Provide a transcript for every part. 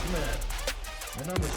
Smith. And number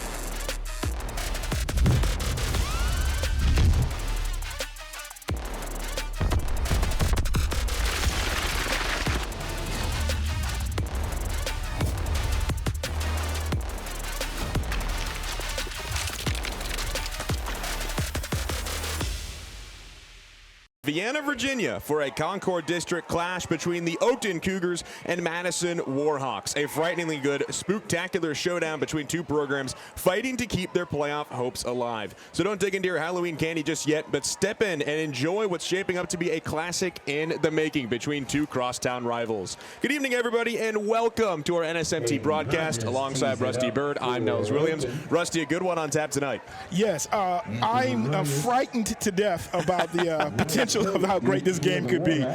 Vienna, Virginia for a Concord District clash between the Oakton Cougars and Madison Warhawks. A frighteningly good, spooktacular showdown between two programs fighting to keep their playoff hopes alive. So don't dig into your Halloween candy just yet, but step in and enjoy what's shaping up to be a classic in the making between two crosstown rivals. Good evening, everybody, and welcome to our NSMT broadcast. Alongside Rusty Bird, I'm Nels Williams. Rusty, a good one on tap tonight. Yes, I'm frightened to death about the potential of how great this game could be.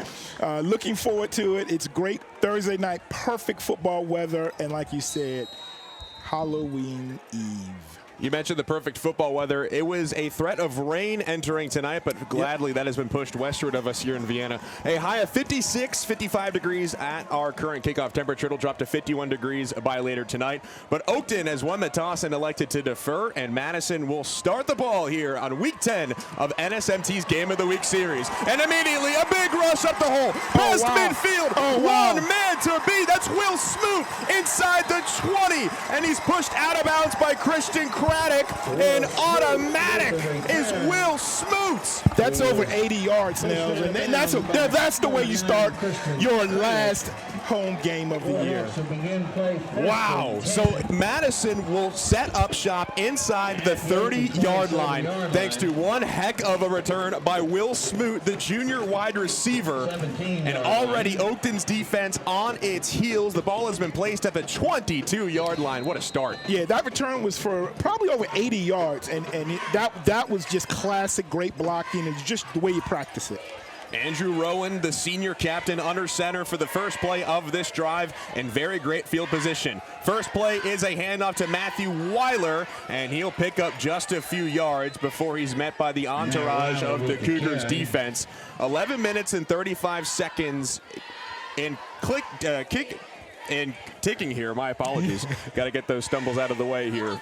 Looking forward to it. It's great Thursday night, perfect football weather, and like you said, Halloween Eve. You mentioned the perfect football weather. It was a threat of rain entering tonight, but gladly that has been pushed westward of us here in Vienna. A high of 56, 55 degrees at our current kickoff temperature. It'll drop to 51 degrees by later tonight. But Oakton has won the toss and elected to defer, and Madison will start the ball here on Week 10 of NSMT's Game of the Week series. And immediately a big rush up the hole. Past midfield. One man to beat. That's Will Smoot inside the 20. And he's pushed out of bounds by Christian Craddock, and automatic is Will Smoot. That's over 80 yards, Nels, and that's the way you start your last home game of the year. Wow. So Madison will set up shop inside the 30-yard line thanks to one heck of a return by Will Smoot, the junior wide receiver. And already Oakton's defense on its heels. The ball has been placed at the 22-yard line. What a start. Yeah, that return was for probably over 80 yards, and that was just classic great blocking, and just the way you practice it. Andrew Rowan, the senior captain, under center for the first play of this drive, and very great field position. First play is a handoff to Matthew Weiler, and he'll pick up just a few yards before he's met by the entourage of the Cougars defense. 11 minutes and 35 seconds in kick and ticking here. My apologies. Got to get those stumbles out of the way here.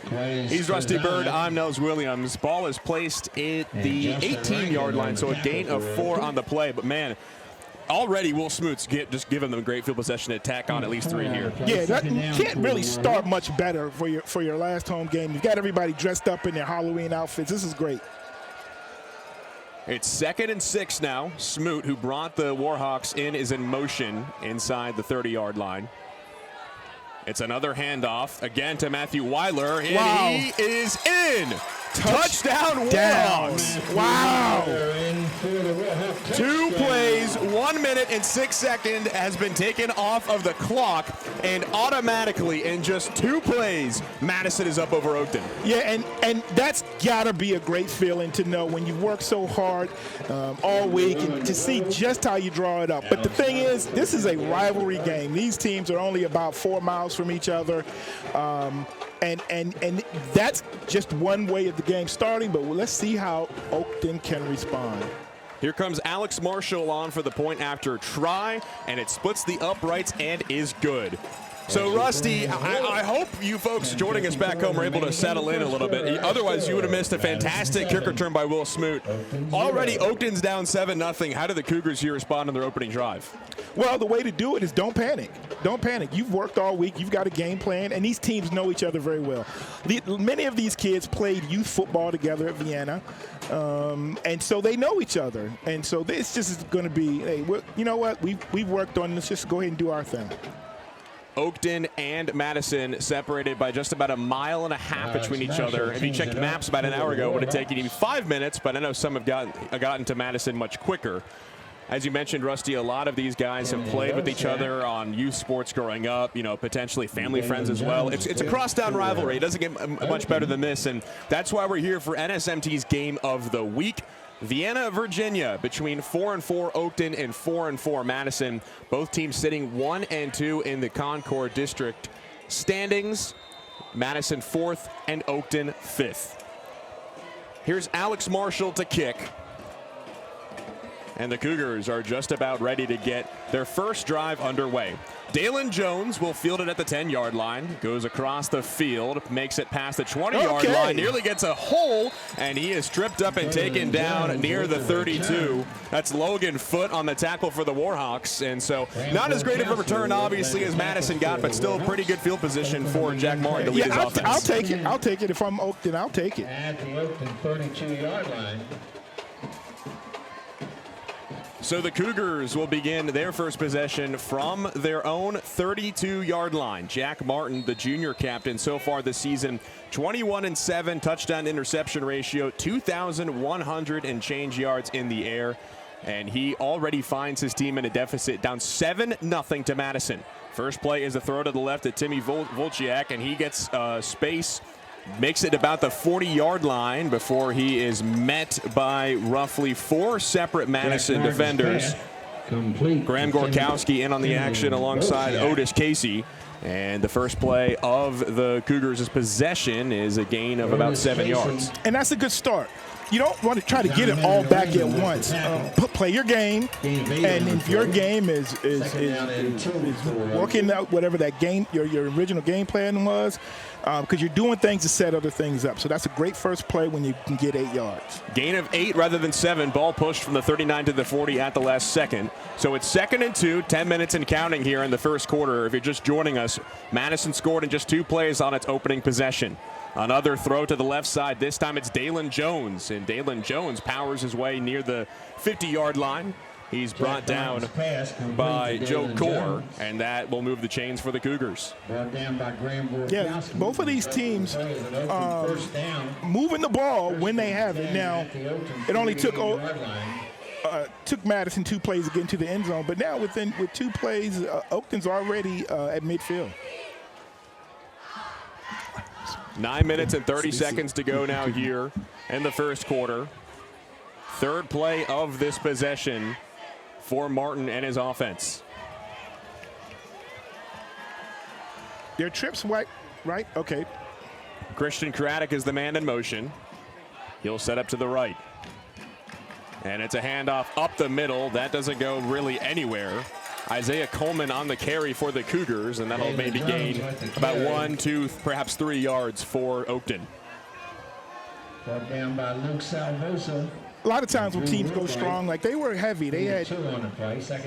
He's Rusty Bird. I'm Nels Williams. Ball is placed at the 18-yard line, so a gain of 4 on the play. But, man, already Will Smoot's just giving them great field possession to tack on at least 3 here. Yeah, you can't really start much better for your last home game. You've got everybody dressed up in their Halloween outfits. This is great. It's 2nd and 6 now. Smoot, who brought the Warhawks in, is in motion inside the 30-yard line. It's another handoff, again to Matthew Weiler, and he is in. Touchdown Warhawks. Wow. 2 plays, 1 minute and 6 seconds has been taken off of the clock, and automatically in just 2 plays, Madison is up over Oakton. Yeah, and that's got to be a great feeling to know when you've worked so hard all week and to see just how you draw it up. But the thing is, this is a rivalry game. These teams are only about 4 miles from each other. And that's just one way of the game starting, but let's see how Oakton can respond. Here comes Alex Marshall on for the point after try, and it splits the uprights and is good. So, Rusty, I hope you folks joining us back home are able to settle in a little bit. Otherwise, you would have missed a fantastic kick return by Will Smoot. Already, Oakton's down 7-0. How do the Cougars here respond on their opening drive? Well, the way to do it is don't panic. Don't panic. You've worked all week. You've got a game plan, and these teams know each other very well. Many of these kids played youth football together at Vienna, and so they know each other. And so this just is going to be, hey, you know what? We've worked on this. Just go ahead and do our thing. Oakton and Madison separated by just about 1.5 miles between each other. If you checked maps about an hour ago, it would have taken you 5 minutes, but I know some have gotten to Madison much quicker. As you mentioned, Rusty, a lot of these guys have played with each other on youth sports growing up, you know, potentially family friends as well. It's a crosstown rivalry. It doesn't get much better than this, and that's why we're here for NSMT's Game of the Week. Vienna, Virginia, between 4-4 Oakton and 4-4 Madison. Both teams sitting 1-2 in the Concord District standings. Madison 4th and Oakton 5th. Here's Alex Marshall to kick. And the Cougars are just about ready to get their first drive underway. Dalen Jones will field it at the 10-yard line, goes across the field, makes it past the 20-yard line, nearly gets a hole, and he is stripped up and taken down near the 32. That's Logan Foote on the tackle for the Warhawks, and so not as great of a return, obviously, as Madison got, but still a pretty good field position for Jack Martin to lead his offense. I'll take it. I'll take it. If I'm Oakton, I'll take it. At the Oakton 32-yard line. So the Cougars will begin their first possession from their own 32-yard line. Jack Martin, the junior captain so far this season, 21-7 touchdown interception ratio, 2,100 and change yards in the air. And he already finds his team in a deficit, down 7-0 to Madison. First play is a throw to the left at Timmy Volchiak, and he gets space. Makes it about the 40-yard line before he is met by roughly 4 separate Madison defenders. Graham Gorkowski in on the action alongside Otis Casey. And the first play of the Cougars' possession is a gain of about 7 yards. And that's a good start. You don't want to try to get it all back at once. Play your game, and if your game is working out whatever that game, your original game plan was, because you're doing things to set other things up. So that's a great first play when you can get 8 yards. Gain of 8 rather than 7. Ball pushed from the 39 to the 40 at the last second. So it's 2nd and 2, 10 minutes and counting here in the first quarter. If you're just joining us, Madison scored in just 2 plays on its opening possession. Another throw to the left side. This time it's Dalen Jones, and Dalen Jones powers his way near the 50-yard line. He's brought down by Joe Core, and that will move the chains for the Cougars. Yeah, both of these teams moving the ball when they have it. Now, it only took Madison 2 plays to get into the end zone, but now with 2 plays, Oakton's already at midfield. 9 minutes and 30 seconds to go now here in the first quarter. Third play of this possession for Martin and his offense. Their trips right? Okay. Christian Craddock is the man in motion. He'll set up to the right. And it's a handoff up the middle. That doesn't go really anywhere. Isaiah Coleman on the carry for the Cougars, and that'll maybe gain about 1, 2, perhaps 3 yards for Oakton. Brought down by Luke Salvosa. A lot of times when teams go strong, like they were heavy, they had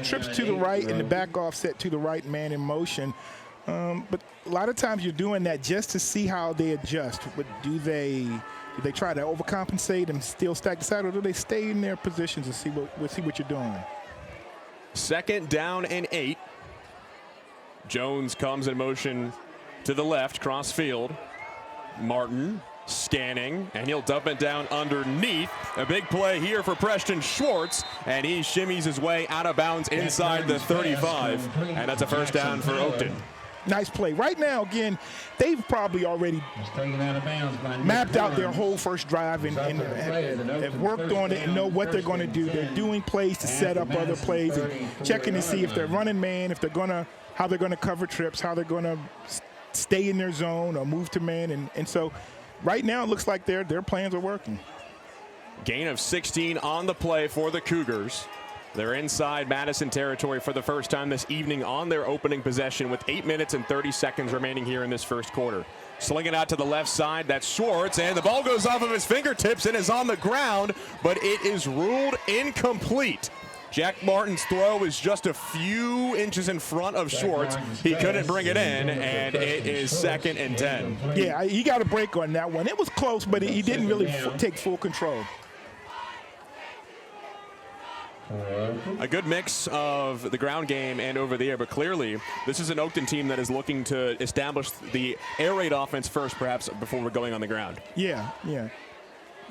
trips to the right and the back offset to the right, man in motion. But a lot of times you're doing that just to see how they adjust. But do they try to overcompensate and still stack the side, or do they stay in their positions and see what you're doing? 2nd down and 8. Jones comes in motion to the left, cross field. Martin scanning, and he'll dump it down underneath. A big play here for Preston Schwartz, and he shimmies his way out of bounds inside the 35, and that's a first down for Oakton. Nice play. Right now, again, they've probably already mapped out their whole first drive and have worked on it and know what they're going to do. They're doing plays to set up other plays and checking to see if they're running man, how they're going to cover trips, how they're going to stay in their zone or move to man. And so right now it looks like their plans are working. Gain of 16 on the play for the Cougars. They're inside Madison territory for the first time this evening on their opening possession with 8 minutes and 30 seconds remaining here in this first quarter. Slinging out to the left side, that's Schwartz, and the ball goes off of his fingertips and is on the ground, but it is ruled incomplete. Jack Martin's throw is just a few inches in front of Schwartz. He couldn't bring it in, and it is 2nd and 10. Yeah, he got a break on that one. It was close, but he didn't really take full control. A good mix of the ground game and over the air, but clearly this is an Oakton team that is looking to establish the air raid offense first, perhaps, before we're going on the ground. Yeah.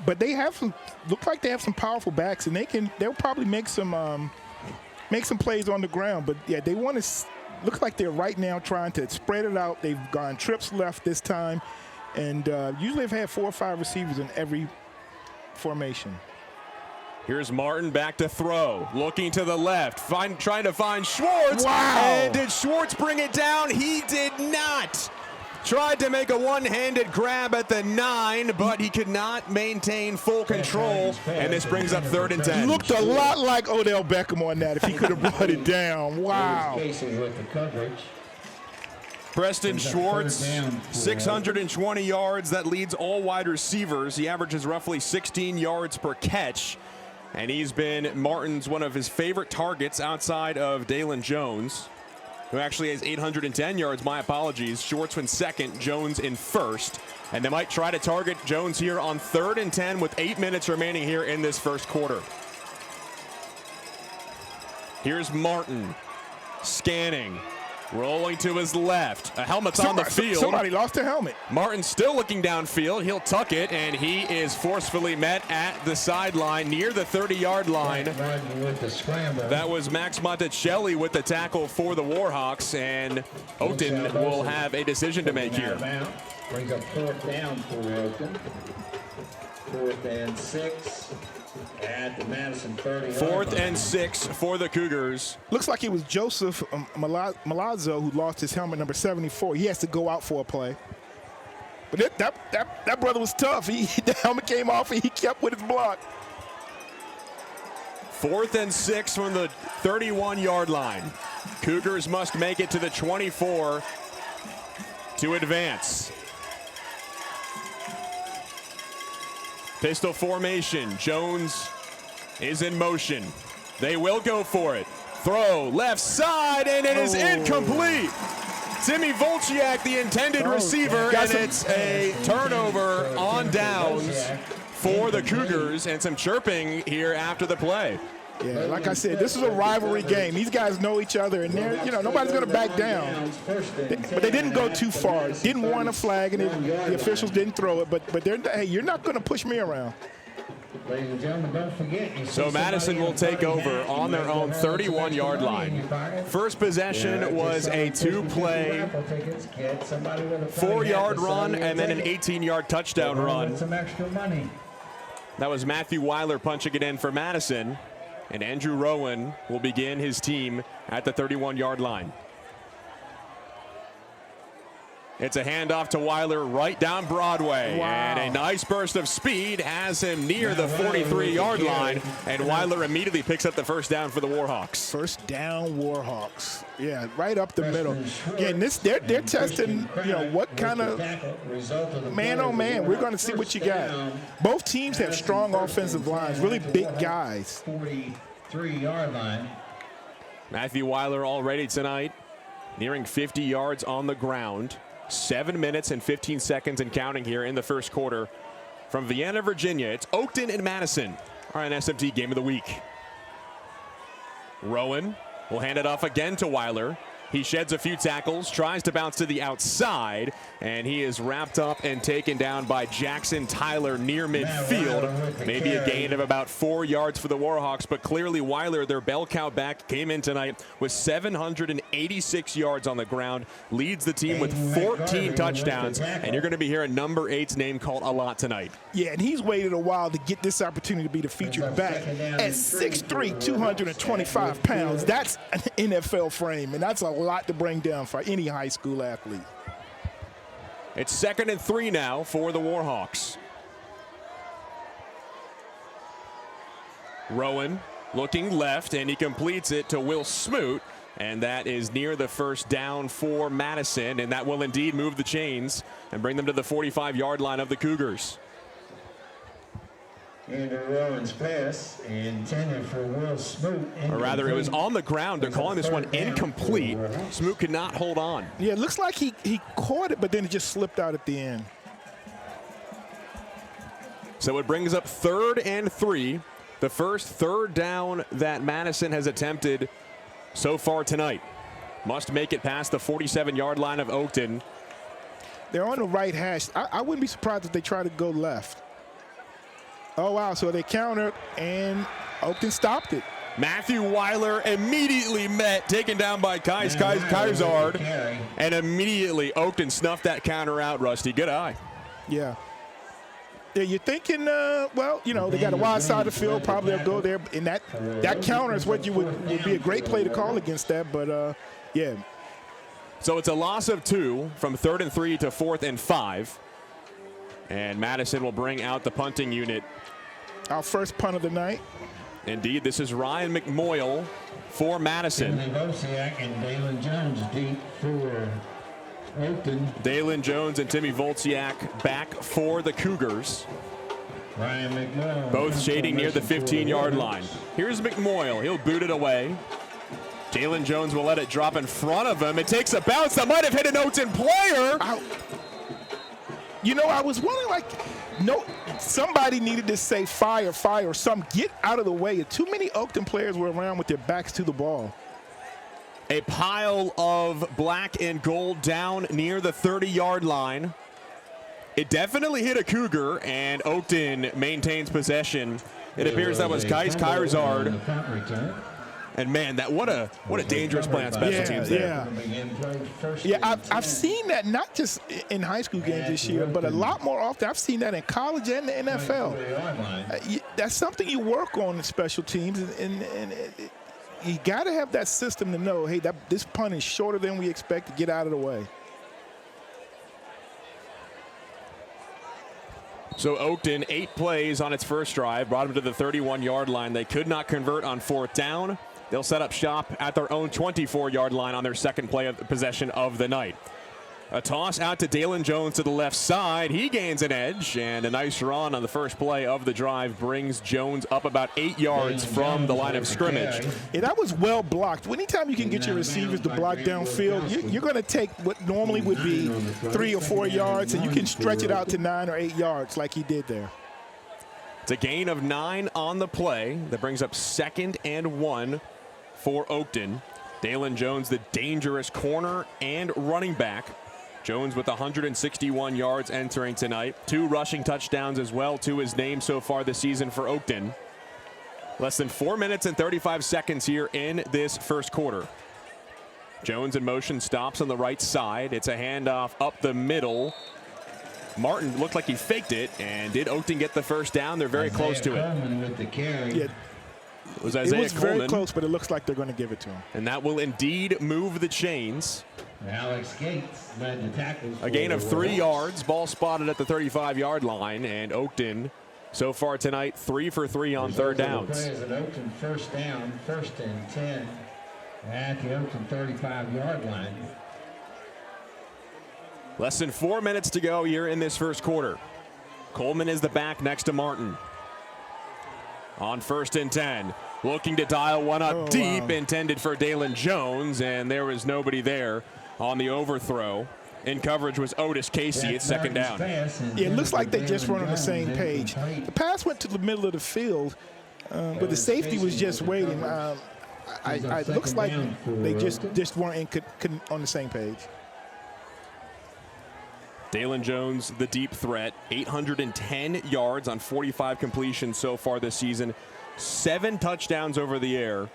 But they have look like they have some powerful backs, and they'll probably make some plays on the ground. But yeah, they want to look like they're right now trying to spread it out. They've gone trips left this time, and usually have had 4 or 5 receivers in every formation. Here's Martin back to throw, looking to the left, trying to find Schwartz. Wow. And did Schwartz bring it down? He did not. Tried to make a one-handed grab at the 9, but he could not maintain full control, and this brings up 3rd and 10. Looked a lot like Odell Beckham on that if he could have brought it down. Wow. Preston Schwartz, 620 yards. That leads all wide receivers. He averages roughly 16 yards per catch, and he's been Martin's one of his favorite targets outside of Dalen Jones, who actually has 810 yards. My apologies. Schwartz in 2nd, Jones in 1st. And they might try to target Jones here on 3rd and 10 with 8 minutes remaining here in this first quarter. Here's Martin scanning, rolling to his left. A helmet's on the field. Somebody lost a helmet. Martin still looking downfield. He'll tuck it, and he is forcefully met at the sideline near the 30-yard line. That was Max Monticelli with the tackle for the Warhawks, and Oakton will have a decision to make here. Brings up 4th down for Oakton. 4th and 6 at the Madison 30. 4th and 6 for the Cougars. Looks like it was Joseph Malazzo who lost his helmet, number 74. He has to go out for a play. But that brother was tough. The helmet came off and he kept with his block. 4th and 6 from the 31-yard line. Cougars must make it to the 24 to advance. Pistol formation. Jones is in motion. They will go for it. Throw left side, and it is incomplete. Timmy Volchiak, the intended receiver, and it's a turnover on downs for the Cougars, and some chirping here after the play. Yeah, like I said, this is a rivalry game. These guys know each other, and nobody's going to back down. But they didn't go too far. Didn't want a flag, and the officials didn't throw it. But hey, you're not going to push me around. Ladies and gentlemen, don't forget. So Madison will take over on their own 31-yard line. First possession was a 2-play, 4-yard run, and then an 18-yard touchdown run. That was Matthew Weiler punching it in for Madison. And Andrew Rowan will begin his team at the 31-yard line. It's a handoff to Weiler right down Broadway. Wow. And a nice burst of speed has him near the 43-yard line. And Weiler immediately picks up the first down for the Warhawks. First down Warhawks. Yeah, right up the middle. Again, they're testing, what kind of man oh man. We're going to see what you got. Both teams have strong offensive lines, really big guys. 43-yard line. Matthew Weiler already tonight, nearing 50 yards on the ground. 7 minutes and 15 seconds and counting here in the first quarter. From Vienna, Virginia, it's Oakton and Madison, our NSMT game of the week. Rowan will hand it off again to Weiler. He sheds a few tackles, tries to bounce to the outside, and he is wrapped up and taken down by Jackson Tyler near midfield. Maybe a gain of about 4 yards for the Warhawks, but clearly Weiler, their bell cow back, came in tonight with 786 yards on the ground, leads the team with 14 touchdowns, and you're going to be hearing number 8's name called a lot tonight. Yeah, and he's waited a while to get this opportunity to be the featured back. At 6'3", 225 pounds, that's an NFL frame, and that's a lot to bring down for any high school athlete. It's 2nd and 3 now for the Warhawks. Rowan looking left, and he completes it to Will Smoot, and that is near the first down for Madison, and that will indeed move the chains and bring them to the 45-yard line of the Cougars. Andrew Rowan's pass intended for Will Smoot. Or rather, it was on the ground. They're calling this one incomplete. Smoot could not hold on. Yeah, it looks like he caught it, but then it just slipped out at the end. So it brings up 3rd and 3, the first third down that Madison has attempted so far tonight. Must make it past the 47-yard line of Oakton. They're on the right hash. I wouldn't be surprised if they try to go left. Oh, wow, so they countered, and Oakton stopped it. Matthew Weiler immediately met, taken down by Kaizard, and immediately Oakton snuffed that counter out, Rusty. Good eye. Yeah. Yeah, you're thinking, well, they got a wide side of the field, probably they'll go there, and that counter is what would be a great play to call against that, but, yeah. So it's a loss of 2 from 3rd and 3 to 4th and 5. And Madison will bring out the punting unit. Our first punt of the night. Indeed, this is Ryan McMoyle for Madison. And Dalen Jones deep for Oakton. Dalen Jones and Timmy Volciak back for the Cougars. Ryan McMoyle. Both shading near the 15-yard line. Here's McMoyle. He'll boot it away. Dalen Jones will let it drop in front of him. It takes a bounce that might have hit an Oakton player. You know, I was wondering, somebody needed to say fire, or something. Get out of the way. Too many Oakton players were around with their backs to the ball. A pile of black and gold down near the 30-yard line. It definitely hit a Cougar, and Oakton maintains possession. It appears that was Kais Kairzard. And man, what a dangerous play on special teams there. Yeah, I've seen that not just in high school games this year, but a lot more often. I've seen that in college and the NFL. That's something you work on in special teams, and you got to have that system to know, hey, this punt is shorter than we expect to get out of the way. So Oakton, 8 plays on its first drive, brought them to the 31-yard line. They could not convert on 4th down. They'll set up shop at their own 24-yard line on their second play of the possession of the night. A toss out to Dalen Jones to the left side. He gains an edge, and a nice run on the first play of the drive brings Jones up about 8 yards from the line of scrimmage. Yeah, that was well blocked. Anytime you can get your receivers to block downfield, you're going to take what normally would be 3 or 4 yards, and you can stretch it out to 9 or 8 yards like he did there. It's a gain of 9 on the play. That brings up 2nd and 1 for Oakton. Dalen Jones, the dangerous corner and running back. Jones with 161 yards entering tonight. 2 rushing touchdowns as well to his name so far this season for Oakton. Less than 4 minutes and 35 seconds here in this first quarter. Jones in motion, stops on the right side. It's a handoff up the middle. Martin looked like he faked it, and did Oakton get the first down? They're very close to it. Yeah. It was Isaiah Coleman. Very close, but it looks like they're going to give it to him. And that will indeed move the chains. Alex Gates led the tackles. A gain of 3 yards. Ball spotted at the 35-yard line. And Oakton, so far tonight, 3 for 3 on third downs. Oakton first down, 1st and 10 at the Oakton 35-yard line. Less than 4 minutes to go here in this first quarter. Coleman is the back next to Martin. On 1st and 10, looking to dial one up deep, intended for Dalen Jones, and there was nobody there on the overthrow. In coverage was Otis Casey at 2nd down. Yeah, it looks like they just weren't on the same page. The pass went to the middle of the field, but the safety was just waiting. It looks like they just weren't on the same page. Dalen Jones, the deep threat, 810 yards on 45 completions so far this season, 7 touchdowns over the air.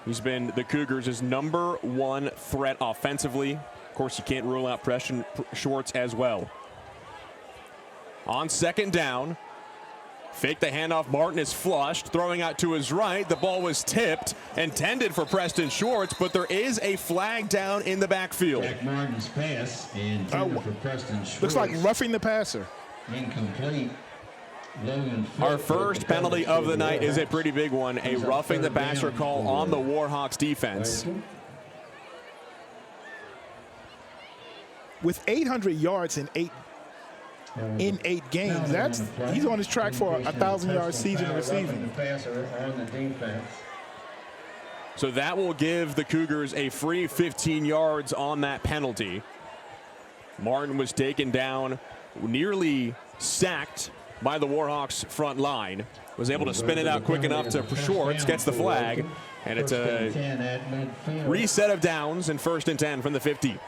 He's been the Cougars' #1 threat offensively. Of course, you can't rule out Preston Schwartz as well. On 2nd down, fake the handoff. Martin is flushed, throwing out to his right. The ball was tipped, intended for Preston Schwartz, but there is a flag down in the backfield. Jack Martin's pass intended for Preston Schwartz. Looks like roughing the passer. Incomplete. Our first penalty of the night is a pretty big one, a roughing the passer call on the Warhawks defense. With 800 yards in 8 games, he's on his track for a 1,000-yard season receiving. So that will give the Cougars a free 15 yards on that penalty. Martin was taken down, nearly sacked by the Warhawks front line. Was able to spin it out quick enough to Schwartz, gets the flag, and it's a reset of downs and 1st and 10 from the 50.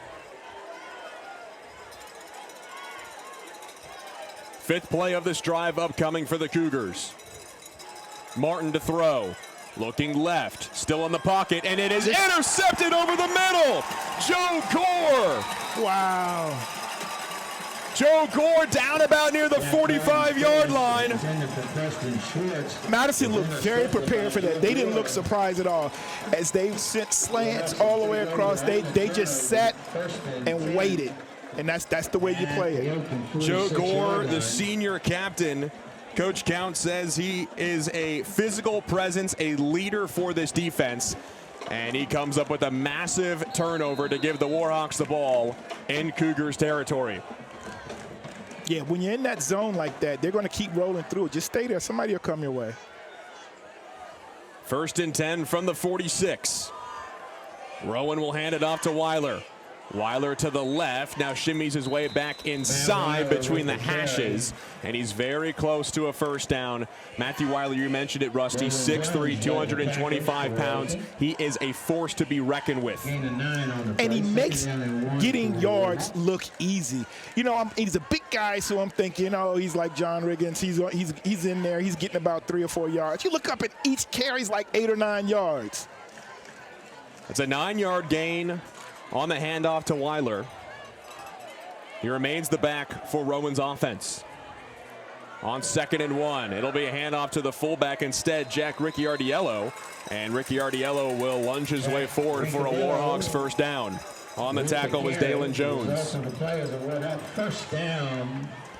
5th play of this drive upcoming for the Cougars. Martin to throw. Looking left, still in the pocket, and it is intercepted over the middle. Joe Gore. Wow. Joe Gore down about near the 45-yard line. Madison looked very prepared for that. They didn't look surprised at all. As they sent slants all the way across, they just sat and waited. And that's the way you play it. Joe Gore, the senior captain, Coach Count says he is a physical presence, a leader for this defense. And he comes up with a massive turnover to give the Warhawks the ball in Cougars territory. Yeah, when you're in that zone like that, they're going to keep rolling through it. Just stay there. Somebody will come your way. 1st and 10 from the 46. Rowan will hand it off to Weiler. Weiler to the left, now shimmies his way back inside between the hashes, and he's very close to a first down. Matthew Weiler, you mentioned it, Rusty, 6'3", 225 pounds. He is a force to be reckoned with. And he makes getting yards look easy. You know, he's a big guy, so I'm thinking, oh, he's like John Riggins. He's in there. He's getting about 3 or 4 yards. You look up at each carry's like 8 or 9 yards. It's a 9-yard gain on the handoff to Weiler. He remains the back for Rowan's offense. On 2nd and 1, it'll be a handoff to the fullback instead, Jack Ricciardiello. And Ricciardiello will lunge his way forward for a Warhawks first down. On the tackle was Dalen Jones.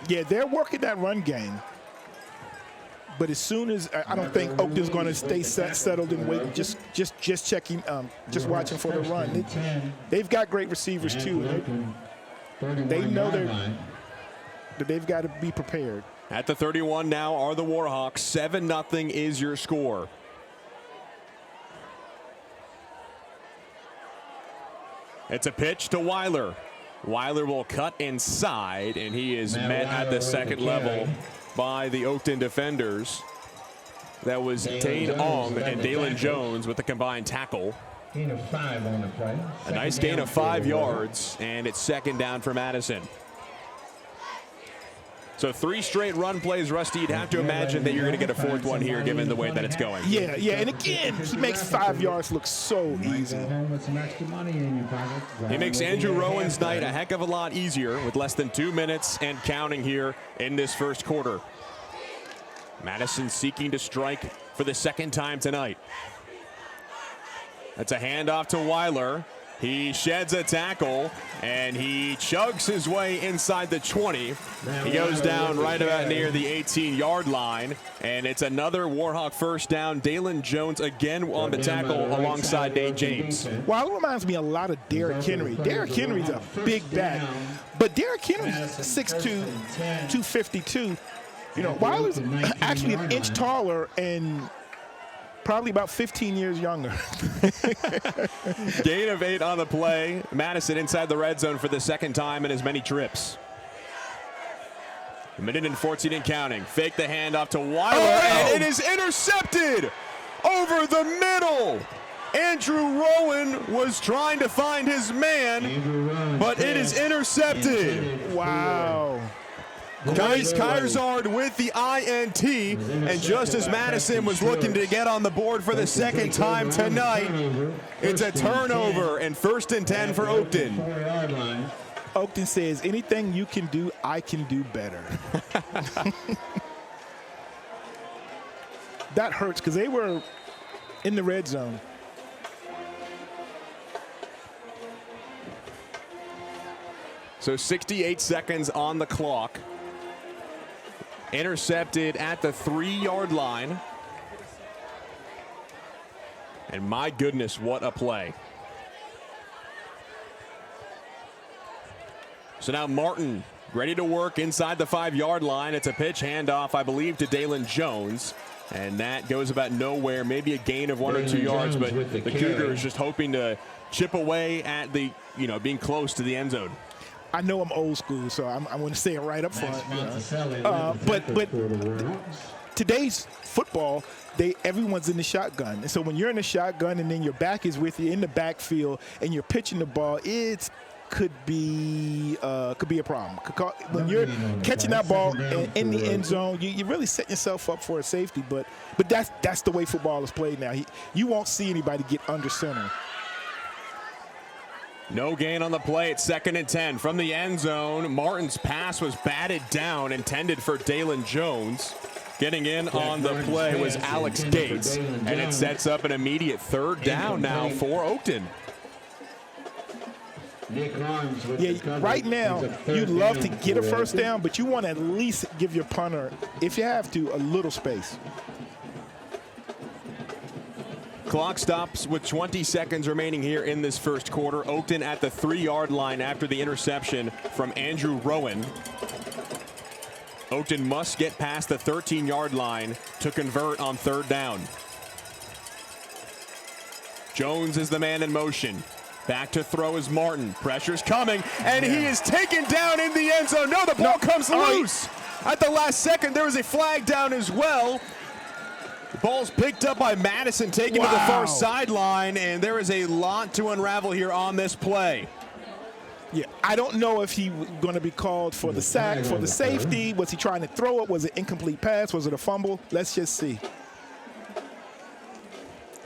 Yeah, they're working that run game. But as soon as I don't think Oakton's going to stay settled and wait, just checking, just watching for the run. They've got great receivers too. They know that they've got to be prepared. At the 31 now are the Warhawks. 7-0 is your score. It's a pitch to Weiler. Weiler will cut inside, and he is met at the second level by the Oakton defenders. That was Dane Ong and Dalen Jones with the combined tackle. Gain of 5 on the play. A nice gain of 5 yards, and it's 2nd down for Madison. So 3 straight run plays, Rusty. You'd have to imagine that you're going to get a 4th one here given the way that it's going. Yeah, and again, he makes 5 yards look so easy. He makes Andrew Rowan's night a heck of a lot easier with less than 2 minutes and counting here in this first quarter. Madison seeking to strike for the 2nd time tonight. That's a handoff to Weiler. He sheds a tackle, and he chugs his way inside the 20. He goes down right about near the 18-yard line, and it's another Warhawk first down. Dalen Jones again on the tackle alongside Nate James. Well, it reminds me a lot of Derrick Henry. Derrick Henry's a big back, but Derrick Henry's 6'2", 252. You know, Weiler's actually an inch taller and probably about 15 years younger. Gain of 8 on the play. Madison inside the red zone for the 2nd time in as many trips. 1 minute and 14 and counting. Fake the handoff to Weiler, and it is intercepted over the middle. Andrew Rowan was trying to find his man, but it is intercepted. Wow. Guys Kairzard with the INT, and just as Madison was looking to get on the board for the 2nd time tonight, it's a turnover and 1st and 10 for Oakton. Oakton says, anything you can do, I can do better. That hurts because they were in the red zone. So 68 seconds on the clock. Intercepted at the 3-yard line. And my goodness, what a play. So now Martin ready to work inside the 5-yard line. It's a pitch handoff, I believe, to Dalen Jones. And that goes about nowhere, maybe a gain of 1 or 2 yards, but the Cougars just hoping to chip away at the, being close to the end zone. I know I'm old school, so I'm going to say it right up front. But today's football, everyone's in the shotgun. And so when you're in the shotgun and then your back is with you in the backfield and you're pitching the ball, it could be a problem. When you're catching that ball in the end zone, you really set yourself up for a safety. But that's the way football is played now. You won't see anybody get under center. No gain on the play. It's 2nd and 10 from the end zone. Martin's pass was batted down, intended for Dalen Jones. Getting in on the play was Alex Gates, and it sets up an immediate 3rd down now for Oakton. Yeah, right now, you'd love to get a first down, but you want to at least give your punter, if you have to, a little space. Clock stops with 20 seconds remaining here in this first quarter. Oakton at the 3-yard line after the interception from Andrew Rowan. Oakton must get past the 13-yard line to convert on 3rd down. Jones is the man in motion. Back to throw is Martin. Pressure's coming, and he is taken down in the end zone. No, the ball comes loose. At the last second, there was a flag down as well. The ball's picked up by Madison, taken to the far sideline, and there is a lot to unravel here on this play. Yeah, I don't know if he was going to be called for the sack, for the safety. Was he trying to throw it? Was it incomplete pass? Was it a fumble? Let's just see.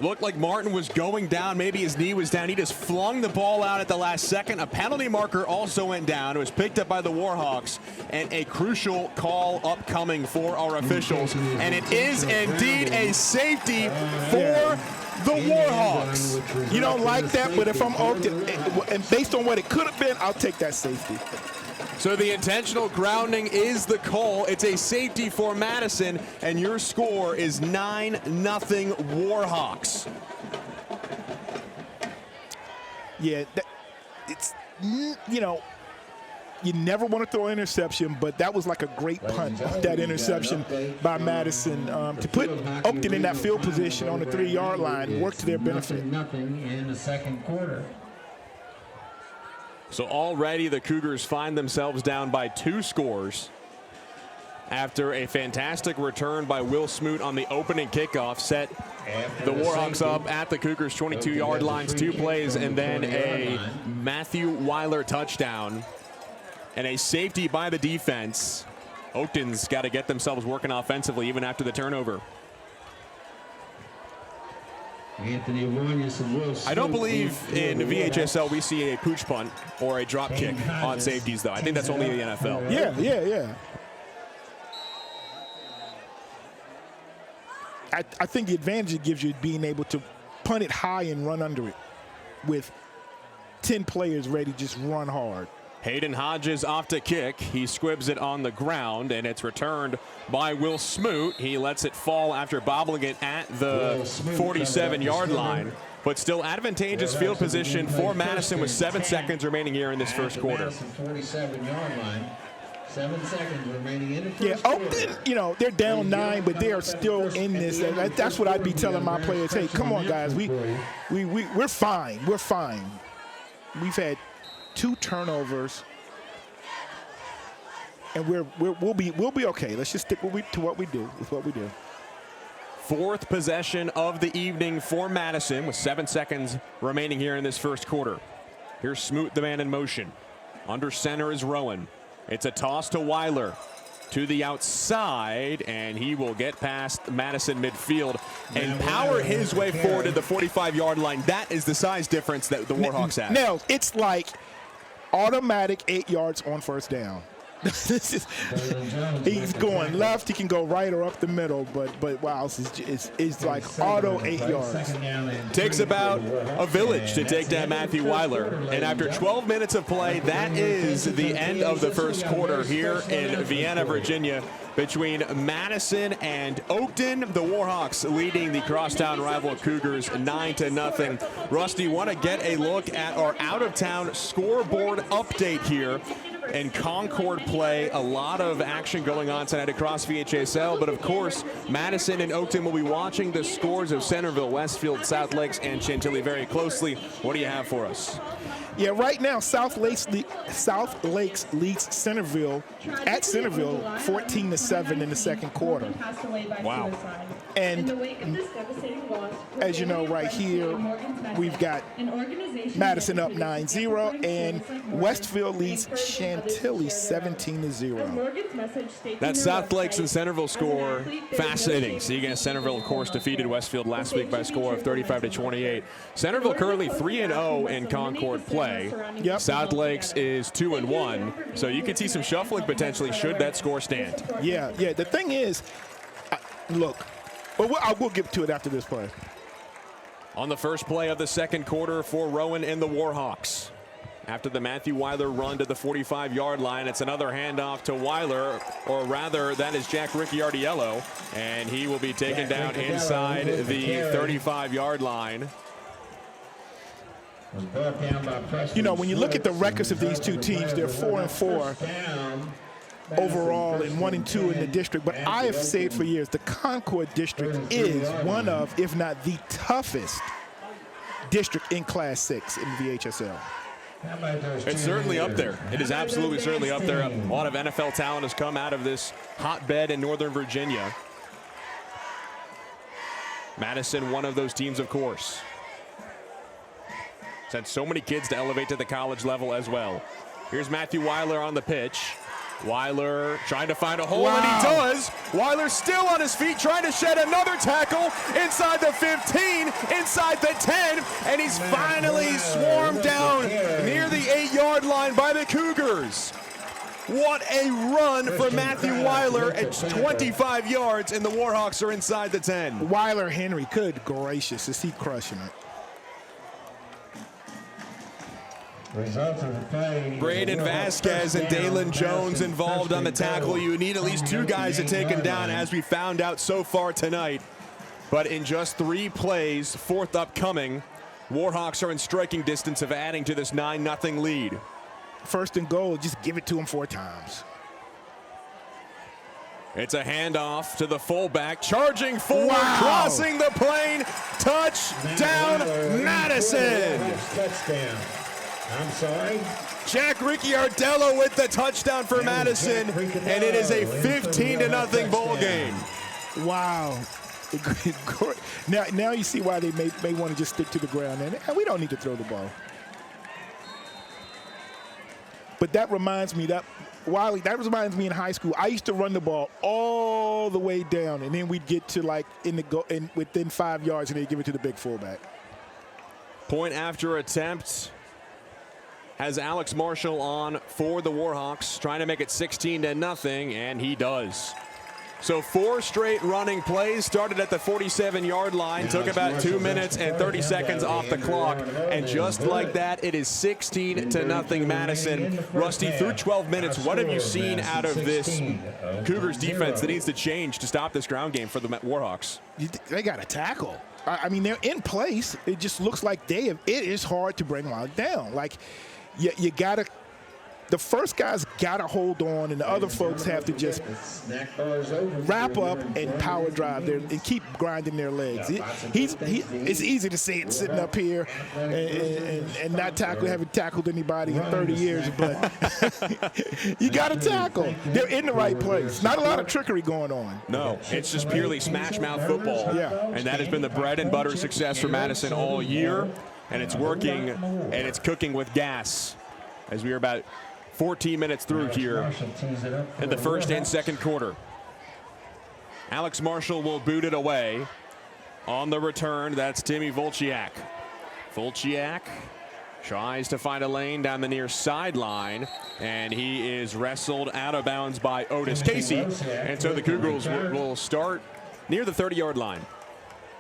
Looked like Martin was going down. Maybe his knee was down. He just flung the ball out at the last second. A penalty marker also went down. It was picked up by the Warhawks, and a crucial call upcoming for our officials. And it is indeed a safety for the Warhawks. You don't like that, but if I'm Oakton, and based on what it could have been, I'll take that safety. So the intentional grounding is the call. It's a safety for Madison, and your score is 9-0 Warhawks. Yeah, it's, you know, you never want to throw an interception, but that was like a great punt, that interception by Madison to put Oakton in that field position on the 3-yard line, work to their benefit. Nothing in the second quarter. So already the Cougars find themselves down by 2 scores after a fantastic return by Will Smoot on the opening kickoff set the Warhawks up at the Cougars' 22-yard lines, 2 plays, and then a Matthew Weiler touchdown and a safety by the defense. Oakton's got to get themselves working offensively even after the turnover. I don't believe in VHSL we see a pooch punt or a drop kick on safeties, though. I think that's only in the NFL. Yeah. I think the advantage it gives you is being able to punt it high and run under it with 10 players ready to just run hard. Hayden Hodges off to kick. He squibs it on the ground, and it's returned by Will Smoot. He lets it fall after bobbling it at the 47-yard line. But still advantageous field position for Madison with 7 seconds remaining here in this first quarter. 47-yard line. 7 seconds remaining in the first quarter. Oakton, you know, they're down 9, but they are still in this. That's what I'd be telling my players. Hey, come on, guys. We're fine. We're fine. We've had 2 turnovers, and we'll be okay. Let's just stick to what we do. With what we do. 4th possession of the evening for Madison with 7 seconds remaining here in this first quarter. Here's Smoot, the man in motion. Under center is Rowan. It's a toss to Weiler to the outside, and he will get past Madison midfield and power his way forward to the 45-yard line. That is the size difference that the Warhawks have. Nels, it's like automatic 8 yards on first down. He's going left. He can go right or up the middle, but wow, it's like auto 8 yards. Takes about a village to take down Matthew Weiler, and after 12 minutes of play, that is the end of the first quarter here in Vienna, Virginia, between Madison and Oakton. The Warhawks leading the crosstown rival Cougars 9-0. Rusty, want to get a look at our out-of-town scoreboard update here. And Concord play, a lot of action going on tonight across VHSL, but of course Madison and Oakton will be watching the scores of Centerville, Westfield, South Lakes, and Chantilly very closely. What do you have for us? Yeah, right now South Lakes leads Centerville at Centerville 14-7 in the second quarter. Wow. And as you know, right here, we've got Madison up 9-0, and Westfield leads Chantilly 17-0. That South Lakes and Centerville score, fascinating. See, again, Centerville, of course, defeated Westfield last week by a score of 35-28. Centerville currently 3-0 in Concord play. Yep. South Lakes is 2-1, so you could see some shuffling potentially should that score stand. Yeah. The thing is, look, but we'll get to it after this play. On the first play of the second quarter for Rowan and the Warhawks. After the Matthew Weiler run to the 45-yard line, it's another handoff to Weiler, or rather, that is Jack Ricciardiello, and he will be taken down inside the 35-yard line. You know, when you look at the records of these two teams, they're 4-4 overall and 1-2 in the district. But I have said for years, the Concord district is one of, if not the toughest district in Class 6 in VHSL. It's certainly up there. It is absolutely certainly up there. A lot of NFL talent has come out of this hotbed in Northern Virginia. Madison, one of those teams, of course. Sent so many kids to elevate to the college level as well. Here's Matthew Weiler on the pitch. Weiler trying to find a hole, and he does. Weiler still on his feet, trying to shed another tackle inside the 15, inside the 10, and he's finally swarmed down near the 8-yard line by the Cougars. What a run for Matthew Weiler at 25 yards, and the Warhawks are inside the 10. Weiler Henry, good gracious, is he crushing it. Braden Vasquez and Dalen Jones involved on the tackle. You need at least two guys to take him down, as we found out so far tonight. But in just 3 plays, fourth upcoming, Warhawks are in striking distance of adding to this 9-0 lead. First and goal, just give it to him 4 times. It's a handoff to the fullback, charging forward, crossing the plane, touchdown, Madison. Touchdown. I'm sorry. Jack Ricciardello with the touchdown for Madison, and it is a 15-0 ball game. Wow. Now you see why they may want to just stick to the ground, and we don't need to throw the ball. But that reminds me that reminds me in high school, I used to run the ball all the way down, and then we'd get to like within 5 yards, and they'd give it to the big fullback. Point after attempt has Alex Marshall on for the Warhawks, trying to make it 16-0, and he does. So 4 straight running plays, started at the 47-yard line, took about 2 minutes and 30 seconds off the clock, and just like that, it is 16-0 Madison. Rusty, through 12 minutes, what have you seen out of this Cougars defense that needs to change to stop this ground game for the Warhawks? They got a tackle. I mean, they're in place. It just looks like it is hard to bring them down. Like, you gotta, the first guy's gotta hold on, and the other folks have to just wrap up and power drive there and keep grinding their legs. It's easy to say it sitting up here and not haven't tackled anybody in 30 years, but you gotta tackle. They're in the right place. Not a lot of trickery going on. No, it's just purely smash mouth football. Yeah. And that has been the bread and butter success for Madison all year. And it's working, and it's cooking with gas as we are about 14 minutes through here in the first and second quarter. Alex Marshall will boot it away. On the return, that's Timmy Volchiak. Volchiak tries to find a lane down the near sideline, and he is wrestled out of bounds by Otis Casey. And so the Cougars will start near the 30-yard line.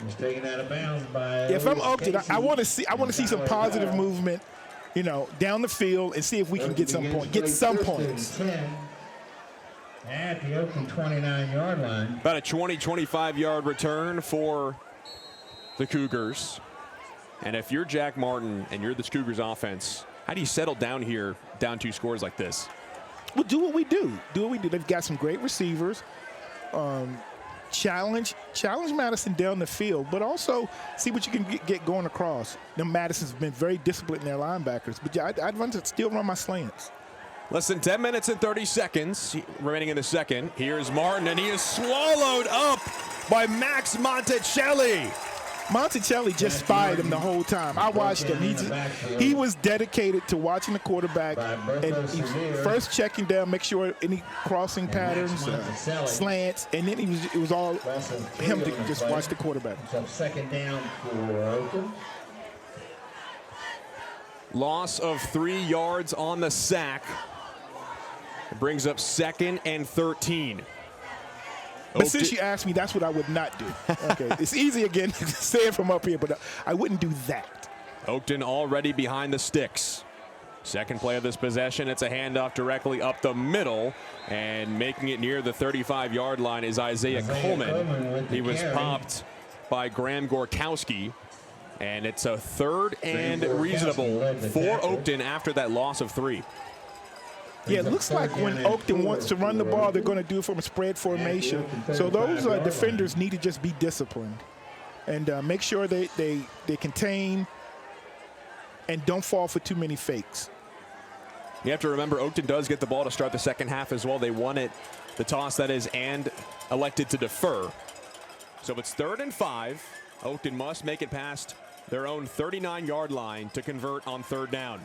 He's taken out of bounds by. If I'm Oakton, I want to see some positive movement, down the field, and see if we can get some points. At the Oakton 29-yard line. About a 25-yard return for the Cougars. And if you're Jack Martin and you're the Cougars offense, how do you settle down here, down 2 scores like this? Well, do what we do. They've got some great receivers. Challenge Madison down the field, but also see what you can get going across. Now, Madison's been very disciplined in their linebackers, but I'd still run my slants. Less than 10 minutes and 30 seconds remaining in the second. Here's Martin, and he is swallowed up by Max Monticelli. Monticelli just spied him the whole time. I watched him. He was dedicated to watching the quarterback and he first checking down, make sure any crossing patterns, slants, and then it was all him to just watch the quarterback. Second down for Oakton. Loss of 3 yards on the sack. It brings up 2nd and 13. But since you asked me, that's what I would not do. Okay, it's easy again to say it from up here, but I wouldn't do that. Oakton already behind the sticks. Second play of this possession, it's a handoff directly up the middle, and making it near the 35-yard line is Isaiah Coleman. He was popped by Graham Gorkowski, and it's a 3rd and reasonable for Oakton after that loss of 3. Yeah, it looks like when Oakton wants to run the ball, they're going to do it from a spread formation. So those defenders need to just be disciplined and make sure they contain and don't fall for too many fakes. You have to remember, Oakton does get the ball to start the second half as well. They won it, the toss that is, and elected to defer. So it's 3rd and 5. Oakton must make it past their own 39-yard line to convert on 3rd down.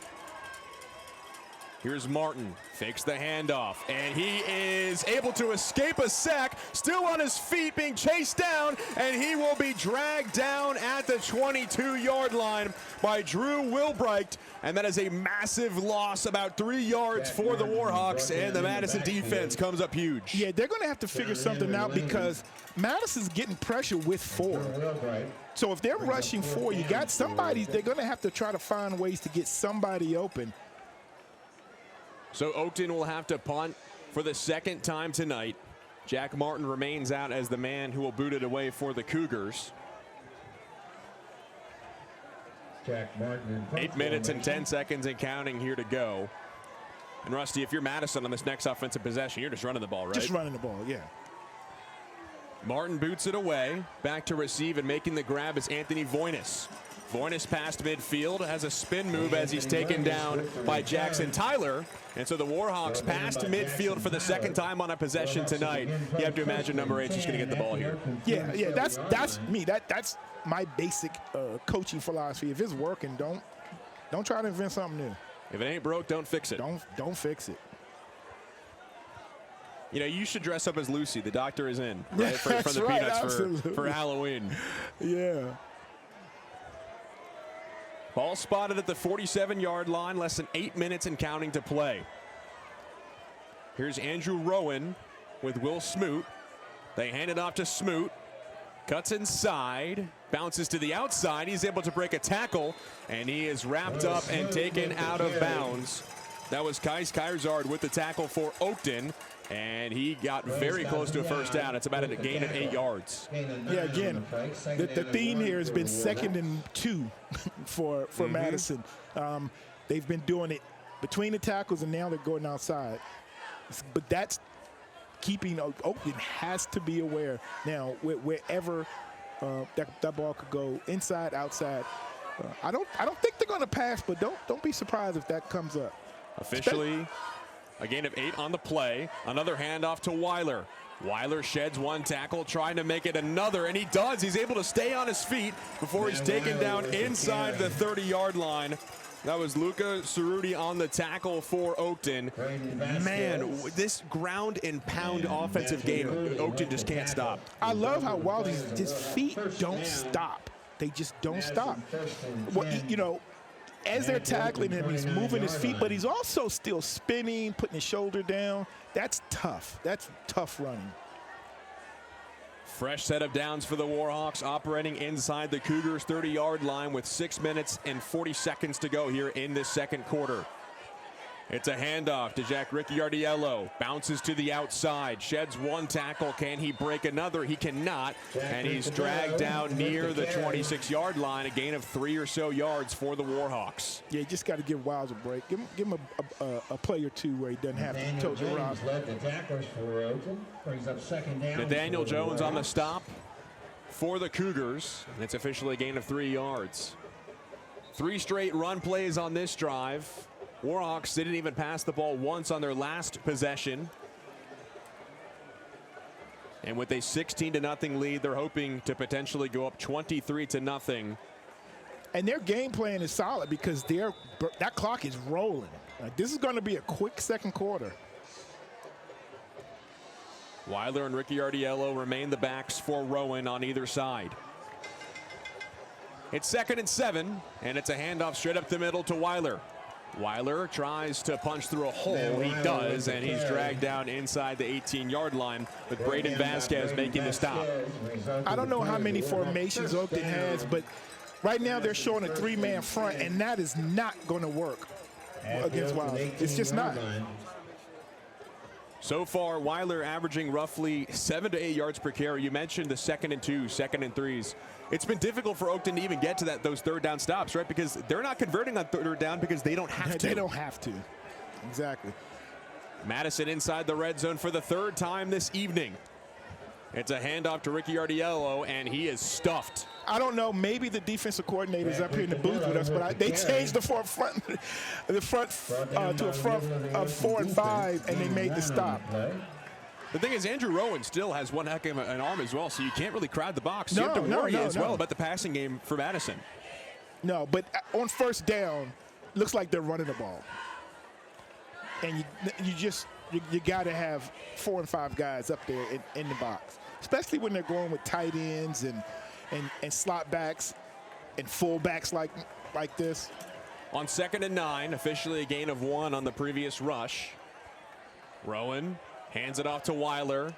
Here's Martin, fakes the handoff, and he is able to escape a sack, still on his feet, being chased down, and he will be dragged down at the 22-yard line by Drew Wilbright, and that is a massive loss, about 3 yards for the Warhawks, and the Madison defense comes up huge. Yeah, they're going to have to figure something out because Madison's getting pressure with 4. So if they're rushing 4, you got somebody, they're going to have to try to find ways to get somebody open. So Oakton will have to punt for the 2nd time tonight. Jack Martin remains out as the man who will boot it away for the Cougars. Jack Martin. 8 minutes and 10 seconds and counting here to go. And Rusty, if you're Madison on this next offensive possession, you're just running the ball, right? Just running the ball, yeah. Martin boots it away. Back to receive and making the grab is Anthony Voinis. Voinis past midfield, has a spin move as he's taken down by Jackson Tyler. And so the Warhawks past midfield for the 2nd time on a possession tonight. You have to imagine number 8's just going to get the ball here. Yeah, that's me. That's my basic coaching philosophy. If it's working, don't try to invent something new. If it ain't broke, don't fix it. Don't fix it. You know, you should dress up as Lucy. The doctor is in, right? For the right, Peanuts for Halloween. Yeah. Ball spotted at the 47-yard line, less than 8 minutes and counting to play. Here's Andrew Rowan with Will Smoot. They hand it off to Smoot. Cuts inside, bounces to the outside. He's able to break a tackle, and he is wrapped up and taken out of bounds. That was Kais Kairzard with the tackle for Oakton, and he got very close to a first down. It's about a gain of 8 yards. Yeah, again, the theme here has been 2nd and 2 for Madison. They've been doing it between the tackles, and now they're going outside. But that's keeping Oakton has to be aware now wherever that ball could go, inside, outside. I don't think they're going to pass, but don't be surprised if that comes up. Officially, a gain of 8 on the play. Another handoff to Weiler. Weiler sheds one tackle, trying to make it another, and he does. He's able to stay on his feet before he's taken down inside the 30-yard line. That was Luca Cerruti on the tackle for Oakton. Man, this ground and pound offensive game, Oakton just can't stop. I love how wild his feet don't stop. They just don't stop. Well, you know, as they're tackling him, he's moving his feet, but he's also still spinning, putting his shoulder down. That's tough. That's tough running. Fresh set of downs for the Warhawks, operating inside the Cougars' 30-yard line with 6 minutes and 40 seconds to go here in this 2nd quarter. It's a handoff to Jack Ricciardiello. Bounces to the outside. Sheds one tackle. Can he break another? He cannot. And he's dragged down near the 26-yard line. A gain of 3 or so yards for the Warhawks. Yeah, you just got to give Wiles a break. Give him a play or two where he doesn't have to tote the rock. Nathaniel Jones on the stop for the Cougars. And it's officially a gain of 3 yards. 3 straight run plays on this drive. Warhawks didn't even pass the ball once on their last possession. And with a 16-0 lead, they're hoping to potentially go up 23-0. And their game plan is solid because that clock is rolling. Like, this is going to be a quick second quarter. Weiler and Ricky Ardiello remain the backs for Rowan on either side. It's 2nd and 7, and it's a handoff straight up the middle to Weiler. Weiler tries to punch through a hole. He does, and he's dragged down inside the 18-yard line with Braden Vasquez making the stop. I don't know how many formations Oakton has, but right now they're showing a 3-man front, and that is not going to work against Weiler. It's just not. So far, Weiler averaging roughly 7 to 8 yards per carry. You mentioned the 2nd and 2, 2nd and 3s. It's been difficult for Oakton to even get to those third down stops, right? Because they're not converting on third down because they don't have to. They don't have to. Exactly. Madison inside the red zone for the 3rd time this evening. It's a handoff to Ricky Ardiello, and he is stuffed. I don't know. Maybe the defensive coordinator is up here in the booth with us, but they changed the front to a front of 4 and 5, and they made the stop. The thing is, Andrew Rowan still has one heck of an arm as well, so you can't really crowd the box. You have to worry as well about the passing game for Madison. No, but on first down, looks like they're running the ball, and you got to have 4 and 5 guys up there in the box, especially when they're going with tight ends and slot backs and full backs like this. On 2nd and 9, officially a gain of 1 on the previous rush. Rowan hands it off to Weiler.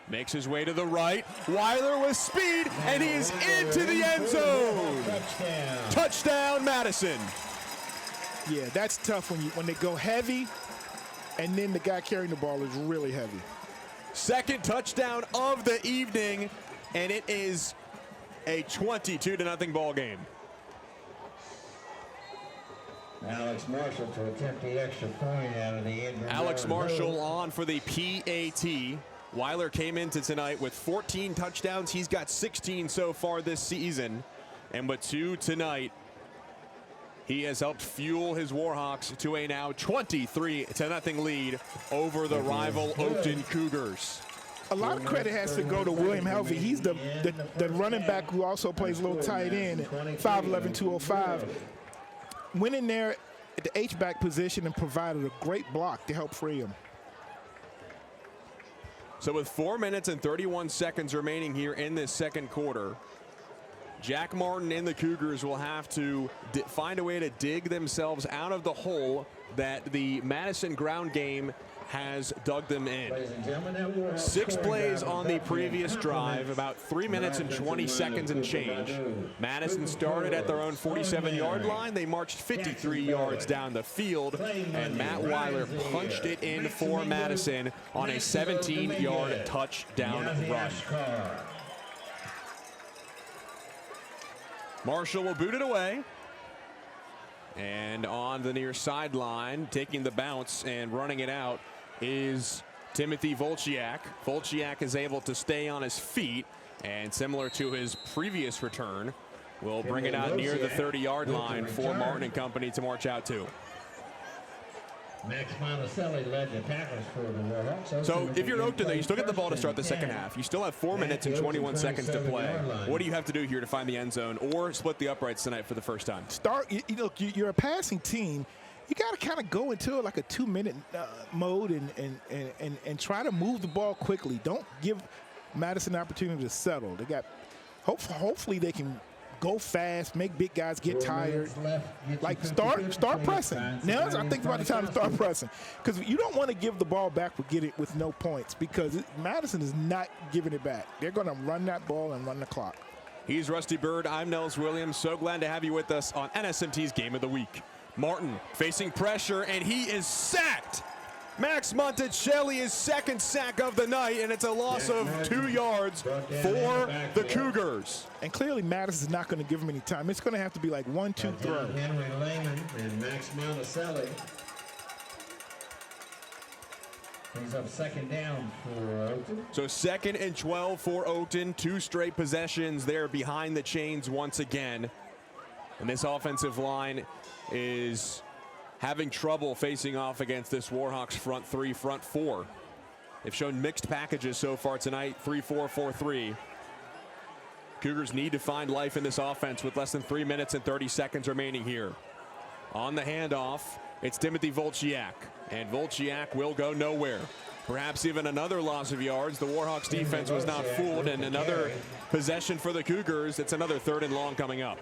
Makes his way to the right. Weiler with speed, and he's into the end zone. Touchdown, Madison. Yeah, that's tough when they go heavy, and then the guy carrying the ball is really heavy. 2nd touchdown of the evening, and it is a 22-0 ball game. Alex Marshall to attempt the extra point out of the end. Alex Marshall on for the PAT. Weiler came into tonight with 14 touchdowns. He's got 16 so far this season. And with 2 tonight, he has helped fuel his Warhawks to a now 23-0 lead over the rival Oakton Cougars. A lot of credit has to go to William Helvey. He's the running back who also plays a little tight end at 5'11", 205. Went in there at the H-back position and provided a great block to help free him. So with 4 minutes and 31 seconds remaining here in this second quarter, Jack Martin and the Cougars will have to find a way to dig themselves out of the hole that the Madison ground game has dug them in. 6 plays on the previous drive, about 3 minutes and 20 seconds and change. Madison started at their own 47-yard line. They marched 53 yards down the field, and Matt Weiler punched it in for Madison on a 17-yard touchdown run. Marshall will boot it away. And on the near sideline, taking the bounce and running it out is Timothy Volchiak. Volchiak is able to stay on his feet, and similar to his previous return, will bring it out near the 30-yard line for Martin and company to march out to. Max Monticelli led the tackles for the Warhawks. So if you're Oakton, though, you still get the ball to start the second half. You still have 4 minutes and 21 seconds to play. What do you have to do here to find the end zone or split the uprights tonight for the first time? Look, you're a passing team. You got to kind of go into like a 2-minute mode and try to move the ball quickly. Don't give Madison an opportunity to settle. They got hopefully they can go fast, make big guys get tired. Like start pressing. Now I think it's about the time to start pressing, because you don't want to give the ball back with no points, because Madison is not giving it back. They're going to run that ball and run the clock. He's Rusty Bird. I'm Nels Williams. So glad to have you with us on NSMT's Game of the Week. Martin facing pressure, and he is sacked. Max Monticelli is second sack of the night, and it's a loss of 2 yards for the Cougars. And clearly Madison's not going to give him any time. It's going to have to be like 1-2 throw. Henry Lehman and Max Monticelli. He's up second down for Oakton. So 2nd and 12 for Oakton. 2 straight possessions there behind the chains once again. And this offensive line is having trouble facing off against this Warhawks front three, front four. They've shown mixed packages so far tonight, 3-4, 4-3. Cougars need to find life in this offense with less than 3 minutes and 30 seconds remaining here. On the handoff, it's Timothy Volchiak, and Volchiak will go nowhere. Perhaps even another loss of yards. The Warhawks defense was not fooled, and another possession for the Cougars. It's another 3rd and long coming up.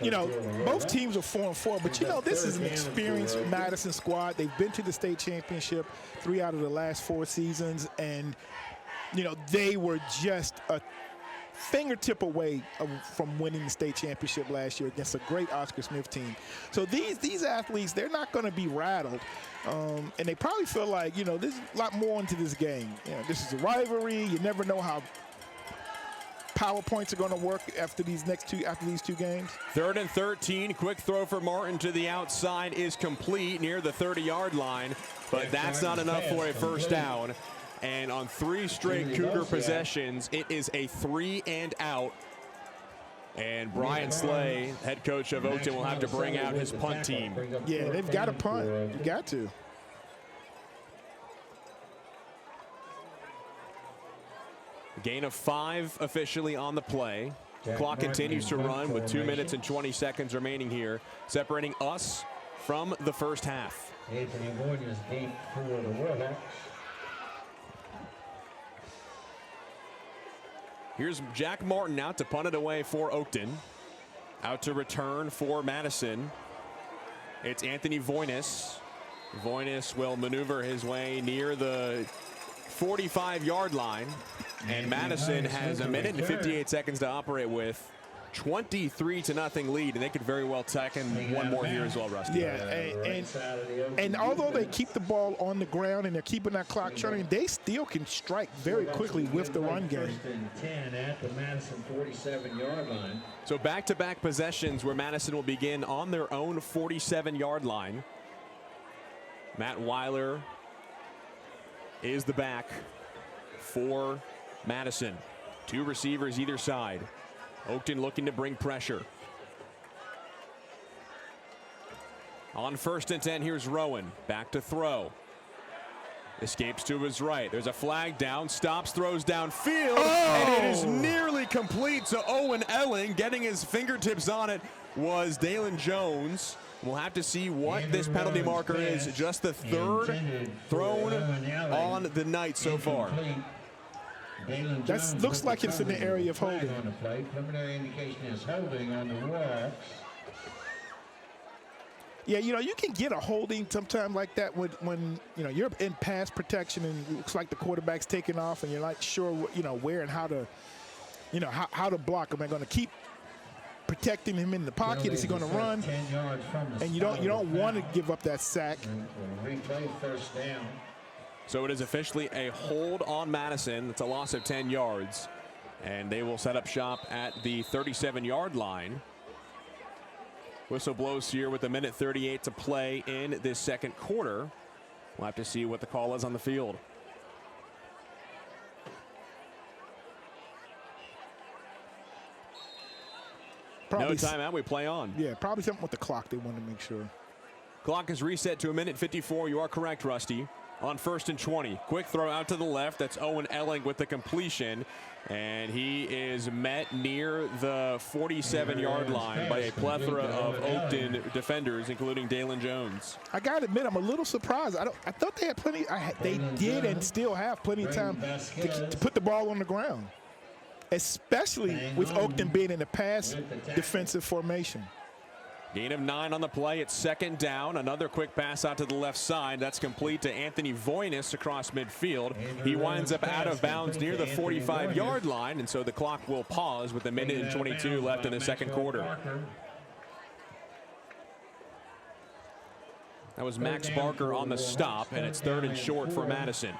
You know, both teams are 4-4, but you know, this is an experienced Madison squad. They've been to the state championship 3 out of the last 4 seasons, and you know, they were just a fingertip away from winning the state championship last year against a great Oscar Smith team. So these athletes, they're not going to be rattled, and they probably feel like, you know, there's a lot more into this game. You know, this is a rivalry. You never know how PowerPoints are going to work after these two games. 3rd and 13. Quick throw for Martin to the outside is complete near the 30-yard line, but that's not enough for a first down. And on 3 straight Cougar possessions, it is a 3 and out. And Brian Slay, head coach of Oakton, will have to bring out his punt team. Yeah, they've got to punt. You got to. Gain of 5 officially on the play. Clock continues to run with 2 minutes and 20 seconds remaining here, separating us from the first half. Anthony Warhawks deep for the Warhawks. Here's Jack Martin out to punt it away for Oakton. Out to return for Madison. It's Anthony Voinis. Voinis will maneuver his way near the 45-yard line. And Madison has a minute and 58 seconds to operate with. 23-0 lead, and they could very well tack in one more here as well, Rusty. Yeah, and although they keep the ball on the ground and they're keeping that clock churning, they still can strike very quickly with the run game. 10 at the Madison 47-yard line. So back-to-back possessions where Madison will begin on their own 47-yard line. Matt Weiler is the back for Madison. 2 receivers either side. Oakton looking to bring pressure. On 1st and 10, here's Rowan. Back to throw. Escapes to his right. There's a flag down. Stops, throws downfield. And it is nearly complete to Owen Elling. Getting his fingertips on it was Dalen Jones. We'll have to see what this penalty marker is. Just the 3rd thrown on the night so far. That looks like it's in the area of holding. On the play. Preliminary indication is holding on the Warhawks. Yeah, you know, you can get a holding sometime like that when you know, you're in pass protection and it looks like the quarterback's taking off and you're not sure, you know, where and how to, you know, how to block. Am I going to keep protecting him in the pocket? Is he going to run? 10 yards from the and you don't want to give up that sack. Replay first down. So it is officially a hold on Madison. It's a loss of 10 yards. And they will set up shop at the 37-yard line. Whistle blows here with 1:38 to play in this second quarter. We'll have to see what the call is on the field. No timeout, we play on. Yeah, probably something with the clock they want to make sure. Clock is reset to 1:54. You are correct, Rusty. On 1st and 20. Quick throw out to the left. That's Owen Elling with the completion. And he is met near the 47-yard line by a plethora of Oakton defenders, including Dalen Jones. I got to admit, I'm a little surprised. I thought they had plenty. They did and still have plenty of time to put the ball on the ground, especially with Oakton being in a pass defensive formation. Gain of 9 on the play. It's 2nd down. Another quick pass out to the left side. That's complete to Anthony Voinis across midfield. He winds up out of bounds near the 45-yard line, and so the clock will pause with 1:22 left in the second quarter. That was Max Barker on the stop, and it's 3rd and short for Madison.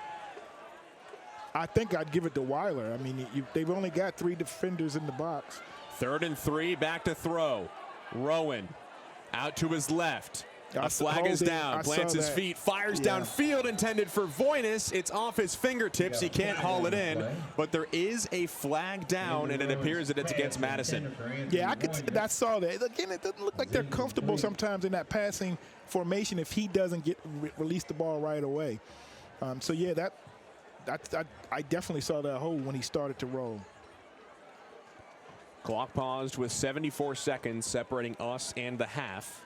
I think I'd give it to Weiler. I mean, they've only got 3 defenders in the box. 3rd and 3, back to throw. Rowan out to his left. A flag is down, plants his feet, fires downfield, intended for Voyness. It's off his fingertips. He can't haul it in, but there is a flag down, and it appears that it's against Madison. Yeah, I saw that. Again, it doesn't look like they're comfortable sometimes in that passing formation if he doesn't release the ball right away. So, yeah, I definitely saw that hole when he started to roll. Clock paused with 74 seconds separating us and the half.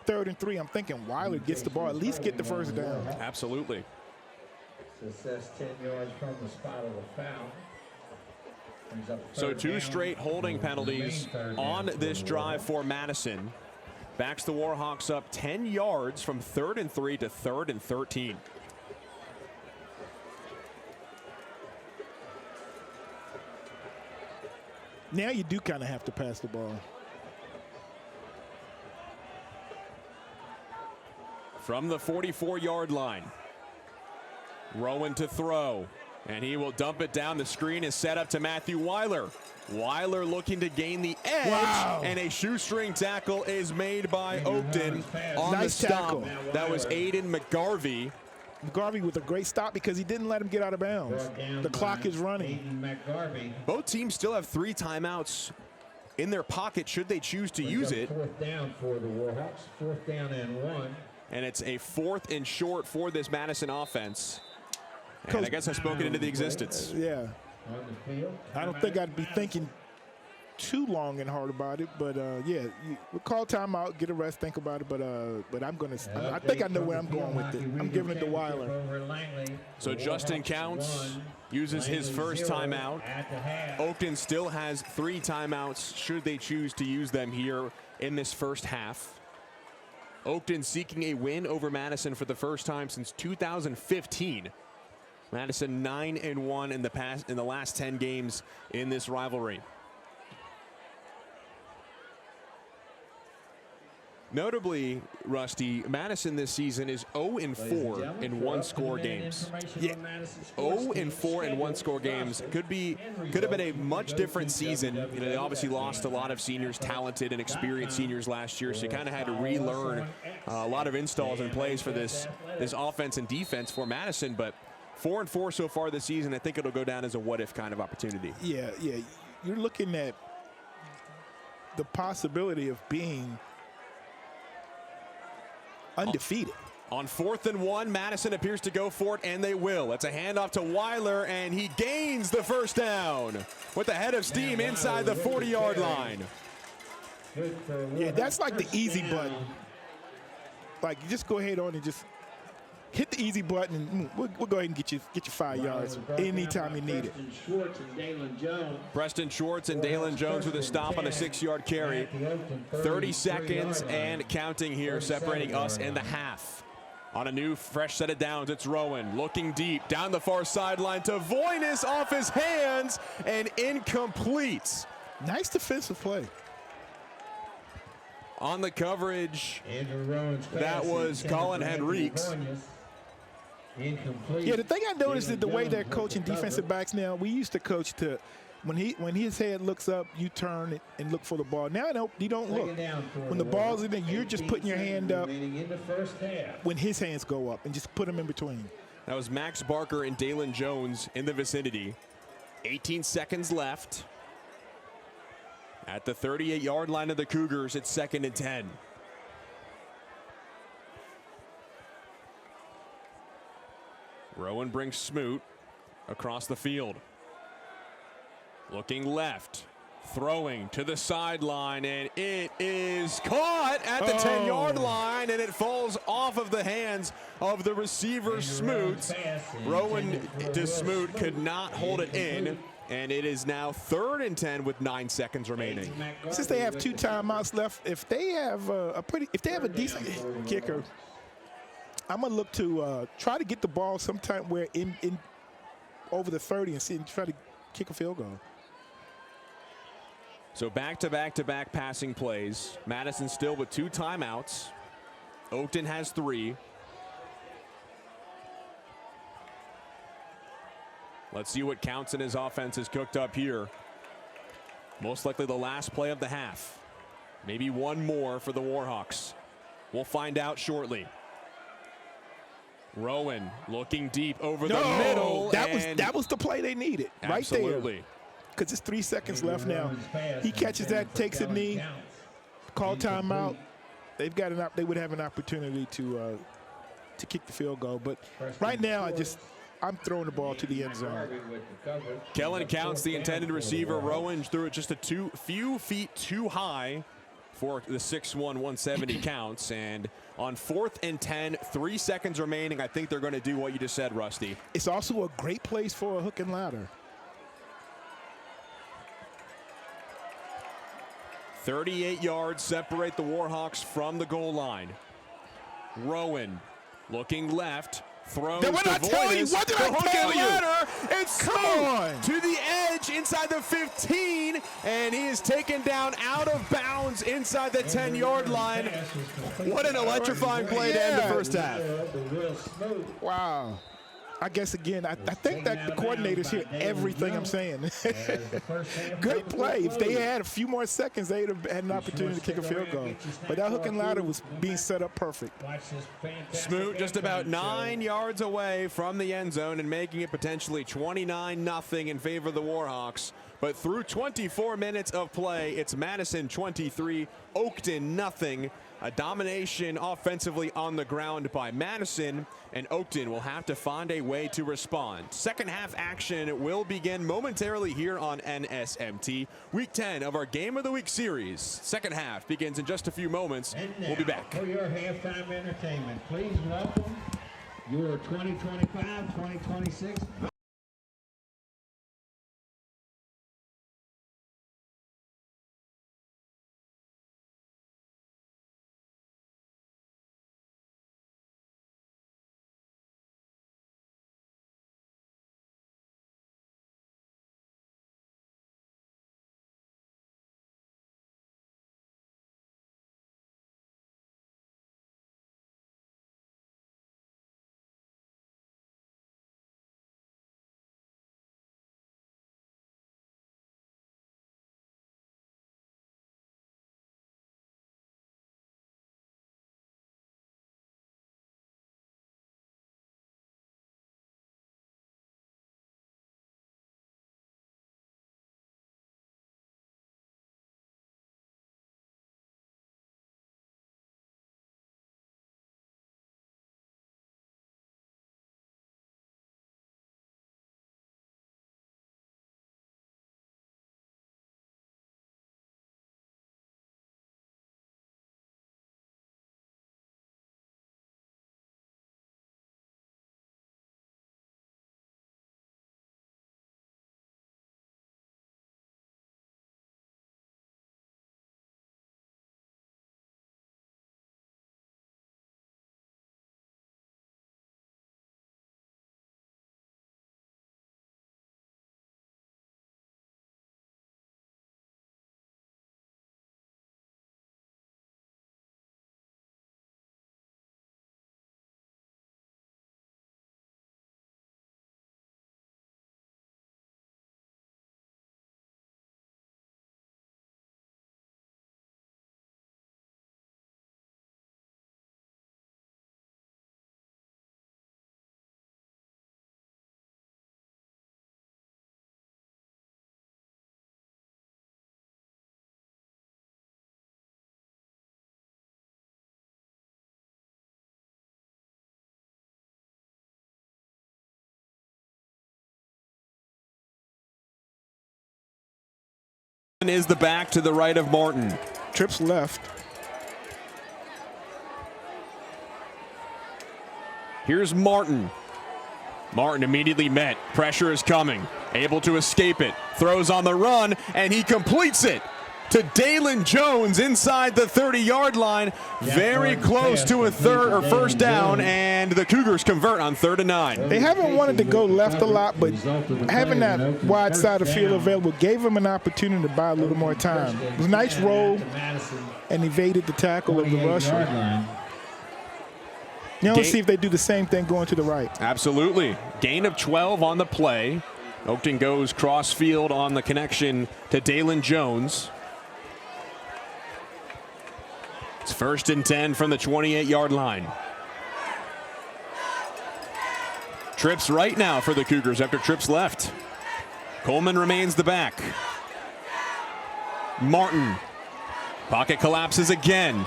3rd and 3, I'm thinking Weiler gets the ball, at least get the first down. Absolutely. Success 10 yards from the spot of the foul. So 2 straight holding penalties on this drive for Madison. Backs the Warhawks up 10 yards from 3rd and 3 to 3rd and 13. Now you do kind of have to pass the ball. From the 44-yard line. Rowan to throw. And he will dump it down. The screen is set up to Matthew Weiler. Weiler looking to gain the edge. Wow. And a shoestring tackle is made by Oakton on Nice the stop. tackle. That was Aiden McGarvey. McGarvey with a great stop because he didn't let him get out of bounds. The clock is running. Both teams still have 3 timeouts in their pocket should they choose to use it. 4th down for the Warhawks. 4th down and 1. And it's a 4th and short for this Madison offense. And I guess I've spoken into the existence. Yeah. On the field. I don't think I'd be thinking too long and hard about it, but yeah, we'll call timeout, get a rest, think about it, but I think I know where I'm going with it. I'm giving it to Weiler. So Justin Counts uses his first timeout. Oakton still has 3 timeouts should they choose to use them here in this first half. Oakton seeking a win over Madison for the first time since 2015. Madison 9-1 in the last 10 games in this rivalry. Notably, Rusty, Madison this season is 0-4 in one-score games. Yeah, 0-4 in one-score games. Could have been a much different season. You know, they obviously lost a lot of seniors, talented and experienced seniors last year, so you kind of had to relearn a lot of installs and plays for this offense and defense for Madison. But 4-4 so far this season, I think it'll go down as a what-if kind of opportunity. Yeah. You're looking at the possibility of being undefeated. On 4th and 1, Madison appears to go for it, and they will. It's a handoff to Weiler, and he gains the first down with the head of steam inside the 40-yard line. Yeah, that's like the easy button. Like, you just go ahead on and just hit the easy button, and we'll go ahead and get you 5 yards anytime you need it. Preston Schwartz and Dalen Jones with a stop on a 6-yard carry. 30 seconds and counting here, separating us and the half. On a new, fresh set of downs, it's Rowan looking deep down the far sideline to Voyness, off his hands and incomplete. Nice defensive play. On the coverage, that was Colin Henriques. Yeah, the thing I noticed is the way they're coaching defensive backs now. We used to coach to when his head looks up, you turn and look for the ball. Now you don't look. When the ball's in there, you're just putting your hand up when his hands go up and just put them in between. That was Max Barker and Dalen Jones in the vicinity. 18 seconds left. At the 38-yard line of the Cougars, it's 2nd and 10. Rowan brings Smoot across the field. Looking left, throwing to the sideline, and it is caught at the 10-yard line, and it falls off of the hands of the receiver, Smoot. Rowan to Smoot could not hold it in, and it is now 3rd and 10 with 9 seconds remaining. Since they have 2 timeouts left, if they have a decent kicker, I'm gonna look to try to get the ball sometime where in over the 30 and try to kick a field goal. So back-to-back passing plays. Madison still with 2 timeouts. Oakton has 3. Let's see what Counts in his offense has cooked up here. Most likely the last play of the half. Maybe one more for the Warhawks. We'll find out shortly. Rowan looking deep over the middle. That was the play they needed right there. Absolutely. Because it's 3 seconds left now. He catches that, takes a knee, call timeout. They would have an opportunity to kick the field goal. But right now, I'm throwing the ball to the end zone. Kellen counts the intended receiver. Rowan threw it just a few feet too high for the 6'1", 170 counts. And on 4th and 10, 3 seconds remaining, I think they're going to do what you just said, Rusty. It's also a great place for a hook and ladder. 38 yards separate the Warhawks from the goal line. Rowan looking left. Throws what did I tell you? What did I tell you? It's to the edge inside the 15, and he is taken down out of bounds inside the 10-yard line. What an electrifying play to end the first half. Wow. I guess, again, I think that the coordinators hear everything I'm saying. Great play. If they had a few more seconds, they would have had an opportunity to kick a field goal. But that hook and ladder was being set up perfect. Smoot just about 9 yards away from the end zone and making it potentially 29-0 in favor of the Warhawks. But through 24 minutes of play, it's Madison 23, Oakton 0. A domination offensively on the ground by Madison, and Oakton will have to find a way to respond. Second half action will begin momentarily here on NSMT. Week 10 of our Game of the Week series. Second half begins in just a few moments. We'll be back. For your halftime entertainment, please welcome your 2025-2026. Is the back to the right of Martin. Trips left. Here's Martin. Martin immediately met. Pressure is coming. Able to escape it. Throws on the run, and he completes it to Dalen Jones inside the 30-yard line. Very close to a first down, and the Cougars convert on 3rd and 9. They haven't wanted to go left a lot, but having that wide side of field available gave them an opportunity to buy a little more time. It was a nice roll and evaded the tackle of the rusher. Now let's see if they do the same thing going to the right. Absolutely. Gain of 12 on the play. Oakton goes cross field on the connection to Dalen Jones. It's 1st and 10 from the 28-yard line. Trips right now for the Cougars after Trips left. Coleman remains the back. Martin. Pocket collapses again.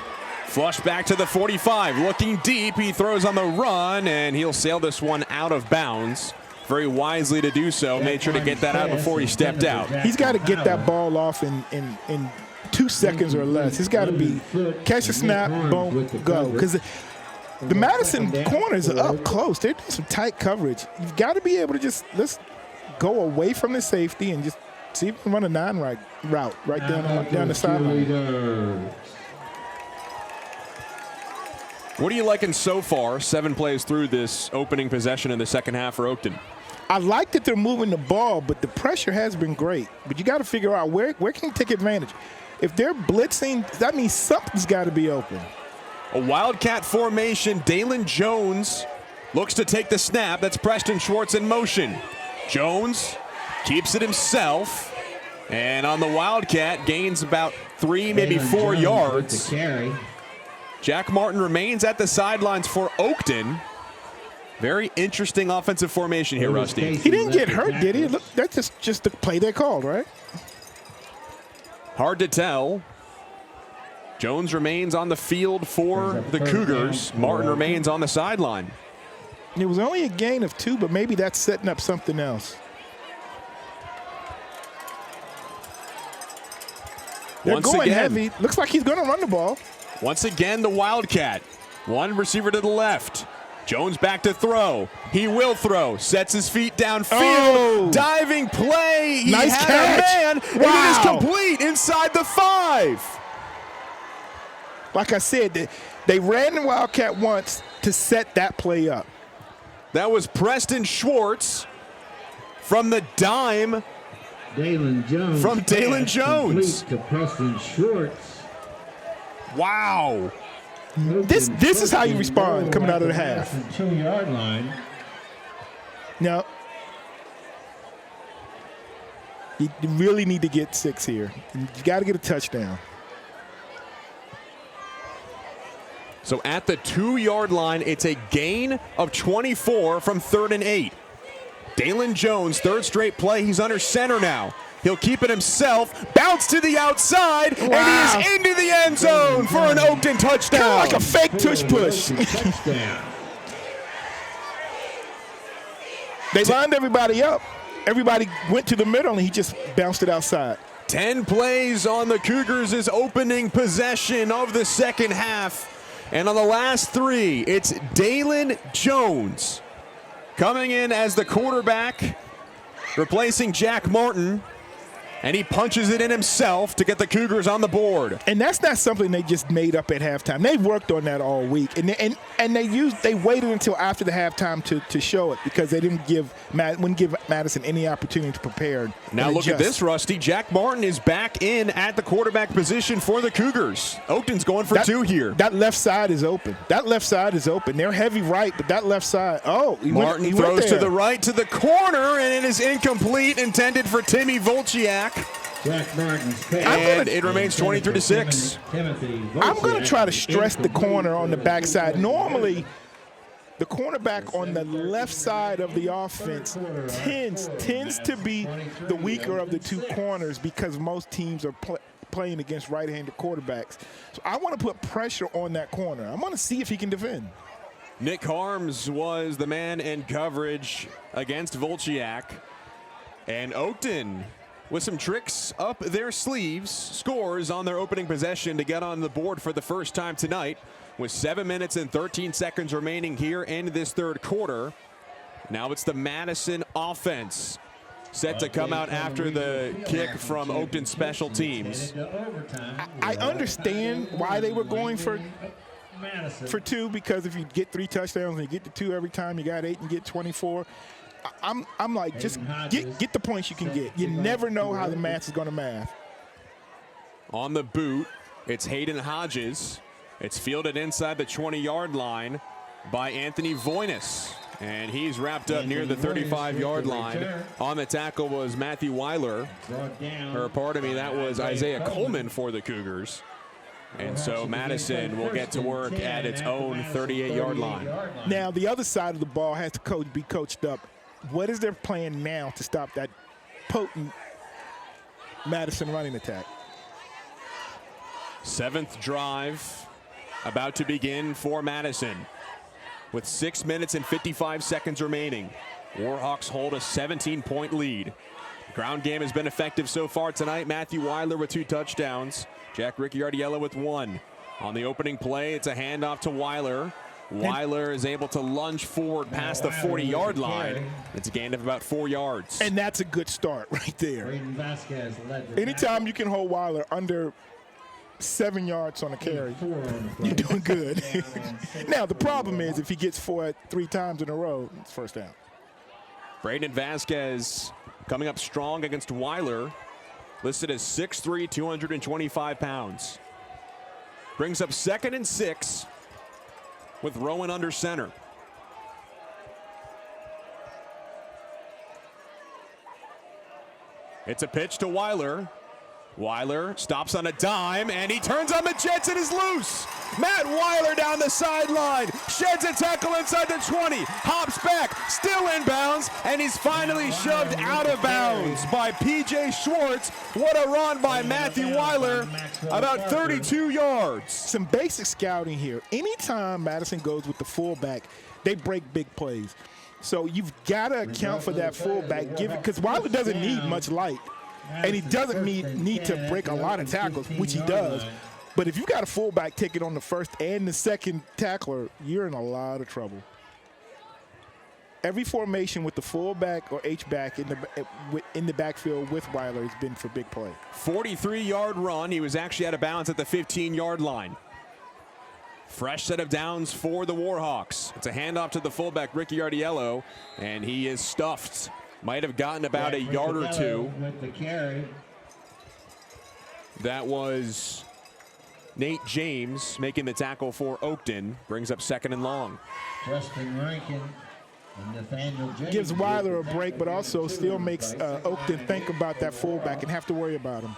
Flush back to the 45. Looking deep. He throws on the run, and he'll sail this one out of bounds. Very wisely to do so. Made sure to get that out before he stepped out. He's got to get that ball off in 2 seconds or less. He's got to be catch a snap, boom, go. Because the Madison corners are up close. They're doing some tight coverage. You've got to be able to let's go away from the safety and just see if you can run a 9 route right down the sideline. What are you liking so far, 7 plays through this opening possession in the second half for Oakton? I like that they're moving the ball, but the pressure has been great. But you got to figure out where can you take advantage. If they're blitzing, that means something's got to be open. A Wildcat formation. Dalen Jones looks to take the snap. That's Preston Schwartz in motion. Jones keeps it himself. And on the Wildcat, gains about 3, maybe 4 yards. Jack Martin remains at the sidelines for Oakton. Very interesting offensive formation here, Rusty. He didn't get hurt, did he? Look, that's just the play they called, right? Hard to tell. Jones remains on the field for the Cougars. Martin remains on the sideline. It was only a gain of 2, but maybe that's setting up something else. They're going heavy. Looks like he's going to run the ball. Once again, the Wildcat. One receiver to the left. Jones back to throw. He will throw. Sets his feet downfield. Oh. Diving play. He nice had catch. a man. Wow. And it is complete inside the 5. Like I said, they ran the Wildcat once to set that play up. That was Preston Schwartz from the dime. Dalen Jones. From Dalen Jones. To Preston Schwartz. Wow. This is how you respond coming out of the half. 2-yard line. No. You really need to get 6 here. You got to get a touchdown. So at the 2-yard line, it's a gain of 24 from 3rd and 8. Dalen Jones, 3rd straight play. He's under center now. He'll keep it himself. Bounce to the outside, wow. And he is into the end zone for an Oakton touchdown. Kind of like a fake tush push. They lined everybody up. Everybody went to the middle, and he just bounced it outside. 10 plays on the Cougars' opening possession of the second half. And on the last 3, it's Dalen Jones coming in as the quarterback, replacing Jack Martin. And he punches it in himself to get the Cougars on the board. And that's not something they just made up at halftime. They worked on that all week, and they waited until after the halftime to show it because they wouldn't give Madison any opportunity to prepare. Now look at this, Rusty. Jack Martin is back in at the quarterback position for the Cougars. Oakton's going for 2 here. That left side is open. They're heavy right, but that left side. Oh, Martin throws to the right to the corner, and it is incomplete, intended for Timmy Volchiak. Jack Martin's pass. And it remains 23-6. I'm going to try to stress the corner on the backside. Normally, the cornerback on the left side of the offense tends to be the weaker of the 2 corners because most teams are playing against right-handed quarterbacks. So I want to put pressure on that corner. I'm going to see if he can defend. Nick Harms was the man in coverage against Volchiak. And Oakton, with some tricks up their sleeves, scores on their opening possession to get on the board for the first time tonight with 7 minutes and 13 seconds remaining here in this third quarter. Now it's the Madison offense set to come out after the kick from Oakton special teams. I understand why they were going for 2 because if you get 3 touchdowns and you get to 2 every time, you got 8 and get 24. I'm like, just get the points you can get. You never know how the math is going to math. On the boot, it's Hayden Hodges. It's fielded inside the 20-yard line by Anthony Voinis. And he's wrapped up near the 35-yard line. On the tackle was Matthew Weiler. Or pardon me, that was Isaiah Coleman for the Cougars. And so Madison will get to work at its own 38-yard line. Now, the other side of the ball has to be coached up. What is their plan now to stop that potent Madison running attack? 7th drive about to begin for Madison. With 6 minutes and 55 seconds remaining, Warhawks hold a 17-point lead. Ground game has been effective so far tonight. Matthew Weiler with 2 touchdowns. Jack Ricciardiello with 1. On the opening play, it's a handoff to Weiler. Weiler is able to lunge forward past the 40-yard line. It's a gain of about 4 yards. And that's a good start right there. Anytime you can hold Weiler under 7 yards on a carry, you're doing good. Now, the problem is if he gets 4 3 times in a row, it's first down. Braden Vasquez coming up strong against Weiler, listed as 6'3", 225 pounds. Brings up 2nd and 6 with Rowan under center. It's a pitch to Weiler. Weiler stops on a dime, and he turns on the Jets and is loose. Matt Weiler down the sideline, sheds a tackle inside the 20, hops back, still inbounds, and he's finally shoved out of bounds by P.J. Schwartz. What a run by Matthew Weiler, about 32 yards. Some basic scouting here. Anytime Madison goes with the fullback, they break big plays. So you've got to account for that fullback, because Weiler doesn't need much light. And he doesn't need to break a lot of tackles, which he does. But if you've got a fullback taking on the first and the second tackler, you're in a lot of trouble. Every formation with the fullback or H-back in the backfield with Weiler has been for big play. 43-yard run. He was actually out of bounds at the 15-yard line. Fresh set of downs for the Warhawks. It's a handoff to the fullback, Ricciardiello, and he is stuffed. Might have gotten about a yard or two. With the carry. That was Nate James making the tackle for Oakton. Brings up 2nd and long. Justin Rankin and Nathaniel James. Gives Weiler a break, but also still makes Oakton think about that fullback and have to worry about him.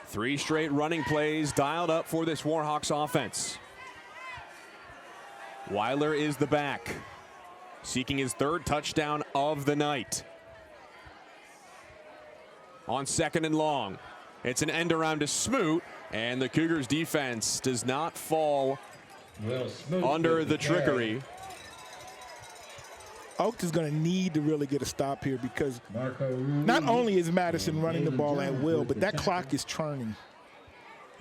Three straight running plays dialed up for this Warhawks offense. Weiler is the back, seeking his 3rd touchdown of the night. On 2nd and long, it's an end around to Smoot, and the Cougars defense does not fall under the trickery. Oakton's going to need to really get a stop here because not only is Madison running the ball at will, but that clock is churning.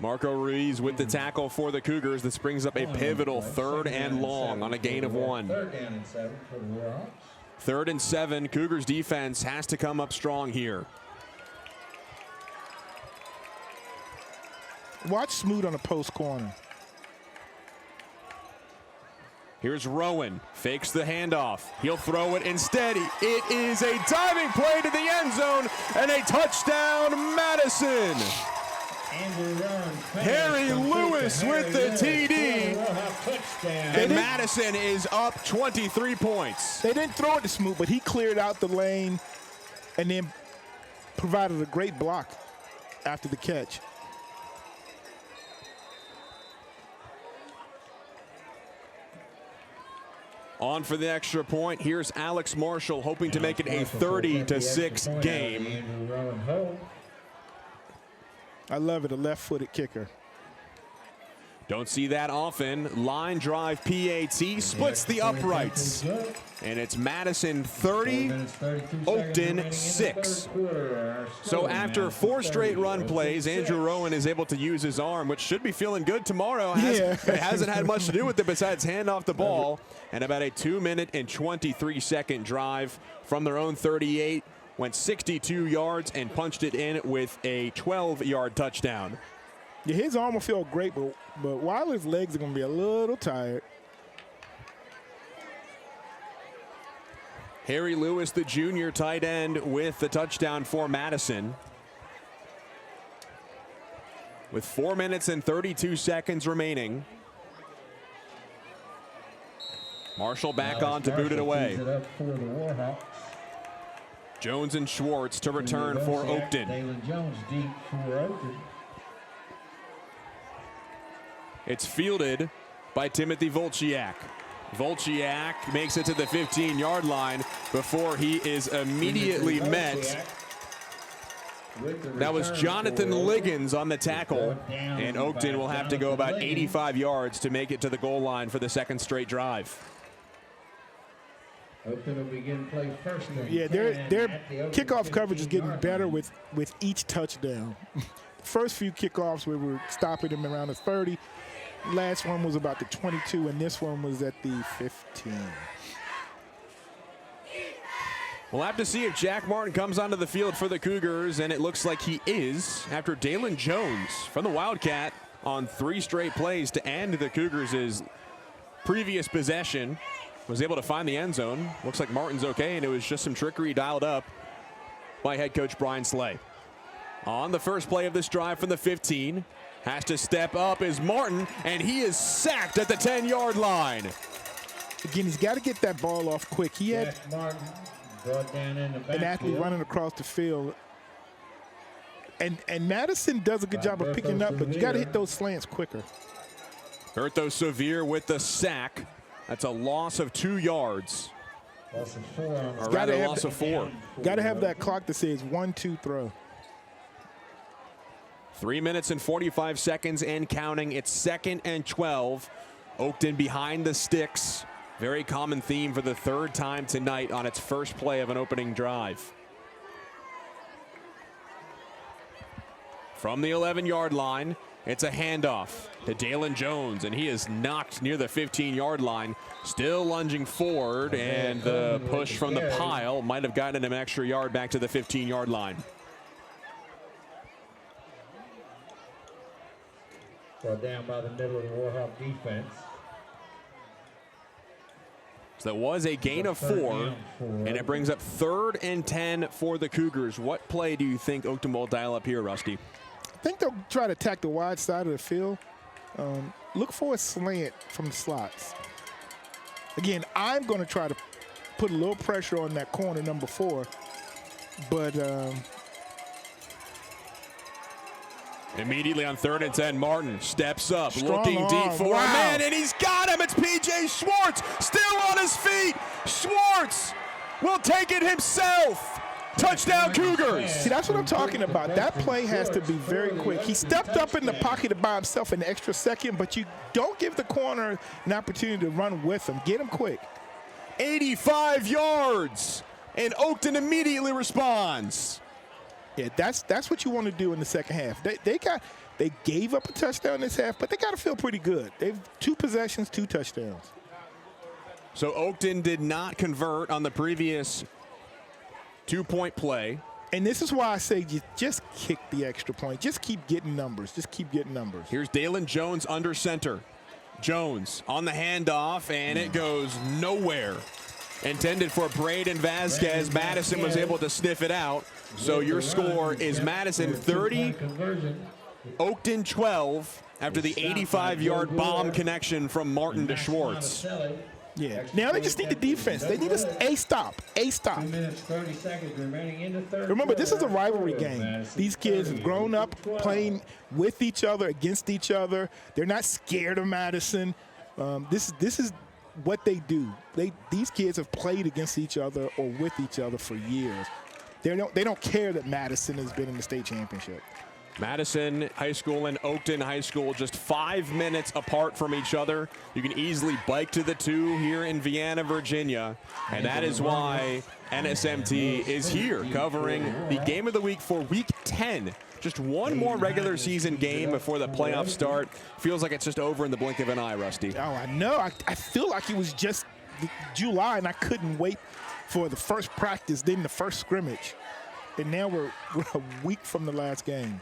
Marco Ruiz with the tackle for the Cougars. This brings up a pivotal 3rd and long on a gain of 1. 3rd and 7. Cougars defense has to come up strong here. Watch Smoot on a post corner. Here's Rowan, fakes the handoff. He'll throw it instead. It is a diving play to the end zone and a touchdown, Madison. Harry Lewis with the TD. And Madison is up 23 points. They didn't throw it to Smoot, but he cleared out the lane and then provided a great block after the catch. On for the extra point. Here's Alex Marshall hoping to make it a 30-6 game. I love it, a left-footed kicker. Don't see that often. Line drive PAT splits the uprights. And it's Madison 30, Oakton 6. So after 4 straight run plays, Andrew Rowan is able to use his arm, which should be feeling good tomorrow. It hasn't had much to do with it besides hand off the ball. And about a 2-minute and 23-second drive from their own 38. Went 62 yards and punched it in with a 12-yard touchdown. Yeah, his arm will feel great, but Weiler's legs are going to be a little tired. Harry Lewis, the junior tight end, with the touchdown for Madison. With 4 minutes and 32 seconds remaining. Marshall back on to boot it away. Jones and Schwartz to return for Oakton. Dalen Jones deep for Oakton. It's fielded by Timothy Volchiak. Volchiak makes it to the 15-yard line before he is immediately met. That was Jonathan Liggins on the tackle, and Oakton will have to go about 85 yards to make it to the goal line for the second straight drive. Oakton will begin play first. Yeah, their kickoff coverage is getting better with each touchdown. First few kickoffs we were stopping them around the 30. Last one was about the 22, and this one was at the 15. We'll have to see if Jack Martin comes onto the field for the Cougars, and it looks like he is after Dalen Jones from the Wildcat on 3 straight plays to end the Cougars' previous possession. Was able to find the end zone. Looks like Martin's okay, and it was just some trickery dialed up by head coach Brian Slay. On the first play of this drive from the 15, has to step up is Martin, and he is sacked at the 10-yard line. Again, he's got to get that ball off quick. He had Martin brought down in the an athlete running across the field. And Madison does a good job of picking up, but you got to hit those slants quicker. Bertho Sevier with the sack. That's a loss of 2 yards. Loss of 4. Or rather, loss of 4. Got to have that clock that says 1-2 throw. 3 minutes and 45 seconds and counting. It's 2nd and 12. Oakton behind the sticks. Very common theme for the 3rd time tonight on its first play of an opening drive. From the 11-yard line, it's a handoff to Dalen Jones, and he is knocked near the 15-yard line. Still lunging forward, and the push from the pile might have gotten him an extra yard back to the 15-yard line. Brought down by the middle of the Warhawk defense. So that was a gain of 4, and it brings up 3rd and 10 for the Cougars. What play do you think Oakton will dial up here, Rusty? I think they'll try to attack the wide side of the field. Look for a slant from the slots. Again, I'm going to try to put a little pressure on that corner, number 4. But immediately on 3rd and 10, Martin steps up, strong looking arm. deep for a man, and he's got him. It's P.J. Schwartz, still on his feet. Schwartz will take it himself. Touchdown, Cougars. See, that's what I'm talking about. That play has to be very quick. He stepped up in the pocket by himself an extra second, but you don't give the corner an opportunity to run with him. Get him quick. 85 yards, and Oakton immediately responds. Yeah, that's what you want to do in the second half. They gave up a touchdown this half, but they got to feel pretty good. They've 2 possessions, 2 touchdowns. So Oakton did not convert on the previous 2-point play. And this is why I say you just kick the extra point. Just keep getting numbers. Just keep getting numbers. Here's Dalen Jones under center. Jones on the handoff, and it goes nowhere. Intended for Braden Vasquez. Madison was able to sniff it out. So your score is Madison 30, Oakton 12, after the 85-yard bomb connection from Martin to Schwartz. Yeah. Now they just need the defense. They need a stop. A stop. 2 minutes, 30 seconds remaining in the 3rd. Remember, this is a rivalry game. These kids have grown up playing with each other, against each other. They're not scared of Madison. This is what they do. These kids have played against each other or with each other for years. They don't care that Madison has been in the state championship. Madison High School and Oakton High School just 5 minutes apart from each other. You can easily bike to the 2 here in Vienna, Virginia. And that is why NSMT is here covering the game of the week for week 10. Just one more regular season game before the playoffs start. Feels like it's just over in the blink of an eye, Rusty. Oh, I know. I feel like it was just July, and I couldn't wait for the first practice, then the first scrimmage. And now we're a week from the last game.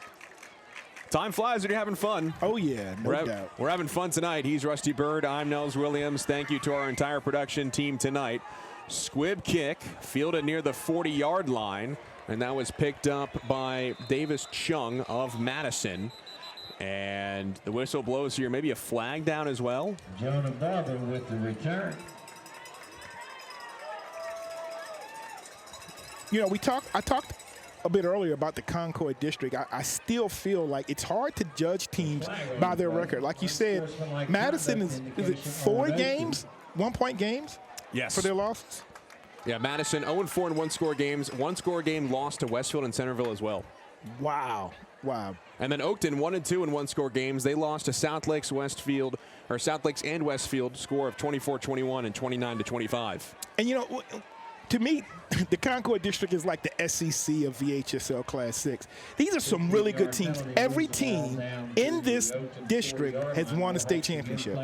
Time flies when you're having fun. Oh, yeah, no doubt. We're having fun tonight. He's Rusty Bird. I'm Nels Williams. Thank you to our entire production team tonight. Squib kick, fielded near the 40-yard line, and that was picked up by Davis Chung of Madison. And the whistle blows here. Maybe a flag down as well. Jonah Barber with the return. you know, I talked a bit earlier about the Concord district. I still feel like it's hard to judge teams by their record. Like you said, Madison is it 4 games, 1-point games? Yes. For their losses? Yeah, Madison 0-4 in one-score games. One-score game lost to Westfield and Centerville as well. Wow. Wow. And then Oakton 1-2 in one-score games. They lost to South Lakes and Westfield, score of 24-21 and 29-25. And, you know, to me, the Concord District is like the SEC of VHSL Class 6. These are some really good teams. Every team in this district has won a state championship.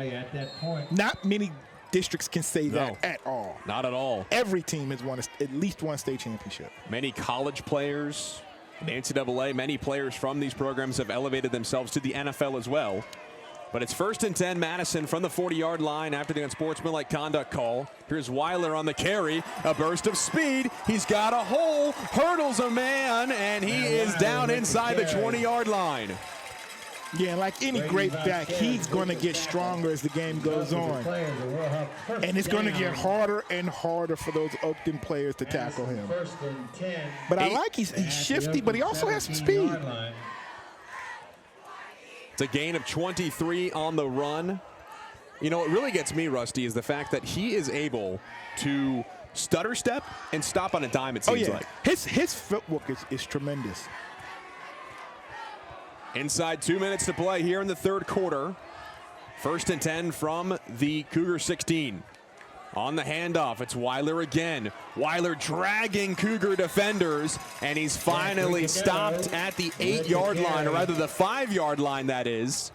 Not many districts can say that at all. Not at all. Every team has won at least one state championship. Many college players, NCAA, many players from these programs have elevated themselves to the NFL as well. But it's 1st and 10, Madison from the 40-yard line after the unsportsmanlike conduct call. Here's Weiler on the carry, a burst of speed. He's got a hole, hurdles a man, and he is down inside the 20-yard line. Yeah, like any great back, he's going to get stronger as the game goes on. And it's going to get harder and harder for those Oakton players to tackle him. But I like he's shifty, but he also has some speed. It's a gain of 23 on the run. You know, what really gets me, Rusty, is the fact that he is able to stutter step and stop on a dime, it seems like. His footwork is tremendous. Inside 2 minutes to play here in the third quarter. 1st and 10 from the Cougar 16. On the handoff, it's Weiler again. Weiler dragging Cougar defenders, and he's finally stopped at the 8-yard line, or rather the 5-yard line, that is,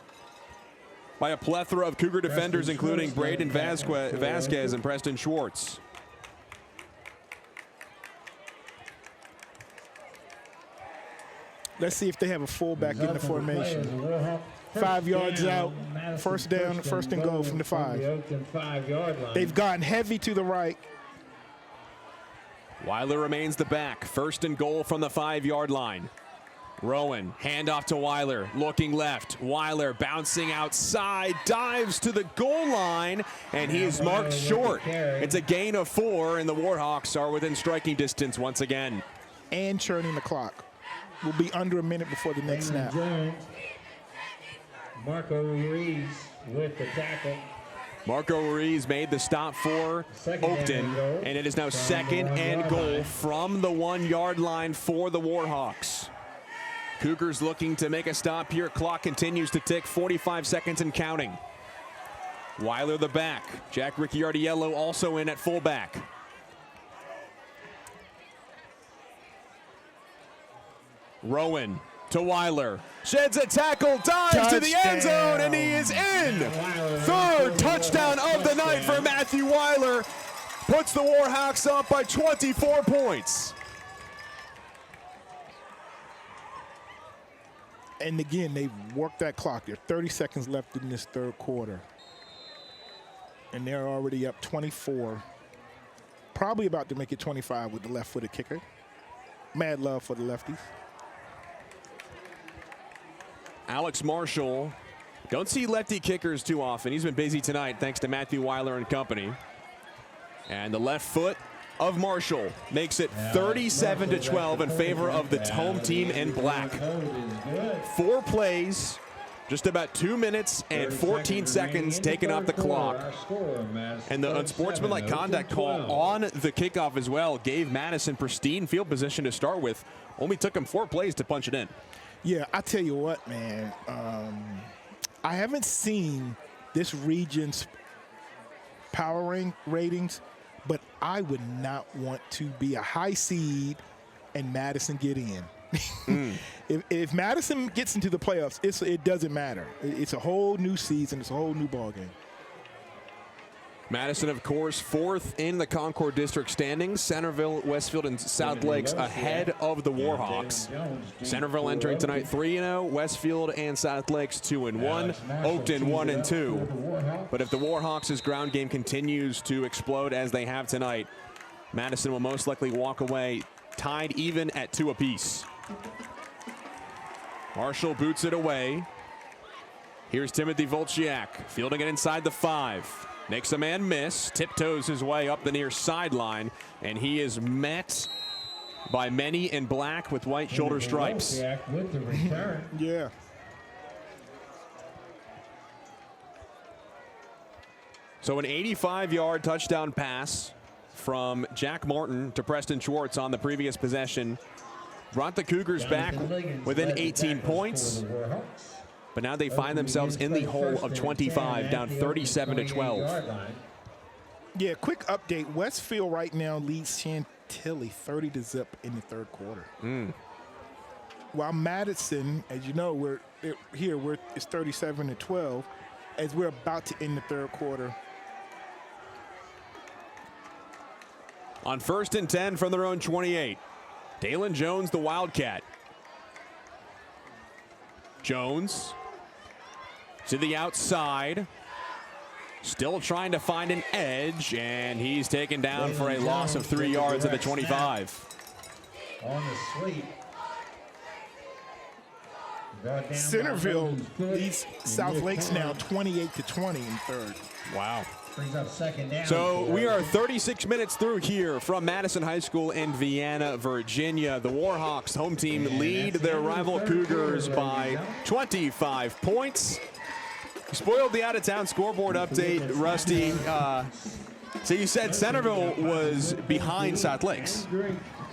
by a plethora of Cougar defenders, including Braden Vasquez and Preston Schwartz. Let's see if they have a fullback in the formation. 5 yards out, first down, 1st and goal from the 5. They've gotten heavy to the right. Weiler remains the back. 1st and goal from the 5-yard line. Rowan, handoff to Weiler, looking left. Weiler bouncing outside, dives to the goal line, and he is marked short. It's a gain of 4, and the Warhawks are within striking distance once again. And churning the clock. We'll be under a minute before the next snap. Marco Ruiz with the tackle. Marco Ruiz made the stop for Oakton, and it is now 2nd and goal from the 1-yard line for the Warhawks. Cougars looking to make a stop here. Clock continues to tick, 45 seconds and counting. Weiler the back. Jack Ricciardiello also in at fullback. Rowan to Weiler. Sheds a tackle, dives to the end zone, and he is in. 3rd touchdown of the night for Matthew Weiler. Puts the Warhawks up by 24 points. And again, they've worked that clock. There are 30 seconds left in this third quarter. And they're already up 24. Probably about to make it 25 with the left-footed kicker. Mad love for the lefties. Alex Marshall, don't see lefty kickers too often. He's been busy tonight thanks to Matthew Weiler and company. And the left foot of Marshall makes it 37-12 in favor of the home team in black. 4 plays, just about 2 minutes and 14 seconds taken off the clock. And the unsportsmanlike conduct call on the kickoff as well gave Madison pristine field position to start with. Only took him 4 plays to punch it in. Yeah, I tell you what, man. I haven't seen this region's power ratings, but I would not want to be a high seed and Madison get in. If Madison gets into the playoffs, it doesn't matter. It's a whole new season. It's a whole new ballgame. Madison, of course, 4th in the Concord District standings. Centerville, Westfield, and South Lakes ahead of the Warhawks. Centerville entering tonight 3-0. Westfield and South Lakes 2-1. Oakton 1-2. But if the Warhawks' ground game continues to explode as they have tonight, Madison will most likely walk away tied even at 2 apiece. Marshall boots it away. Here's Timothy Volchiak fielding it inside the 5. Makes a man miss, tiptoes his way up the near sideline, and he is met by many in black with white shoulder stripes. With the return. Yeah. So an 85-yard touchdown pass from Jack Martin to Preston Schwartz on the previous possession brought the Cougars back within 18 points. But now they find themselves in the hole of 25, down 37-12. Yeah, quick update. Westfield right now leads Chantilly 30-0 in the third quarter. While Madison, as you know, it's 37-12 as we're about to end the third quarter. On 1st and 10 from their own 28, Dalen Jones, the Wildcat. Jones to the outside. Still trying to find an edge, and he's taken down for a loss of 3 yards at the 25. On the sweep. Centerville leads South Lakes now 28-20 in third. Wow. Brings up second down. So we are 36 minutes through here from Madison High School in Vienna, Virginia. The Warhawks, home team, lead their rival Cougars by 25 points. Spoiled the out-of-town scoreboard update, Rusty. So you said Centerville was behind South Lakes,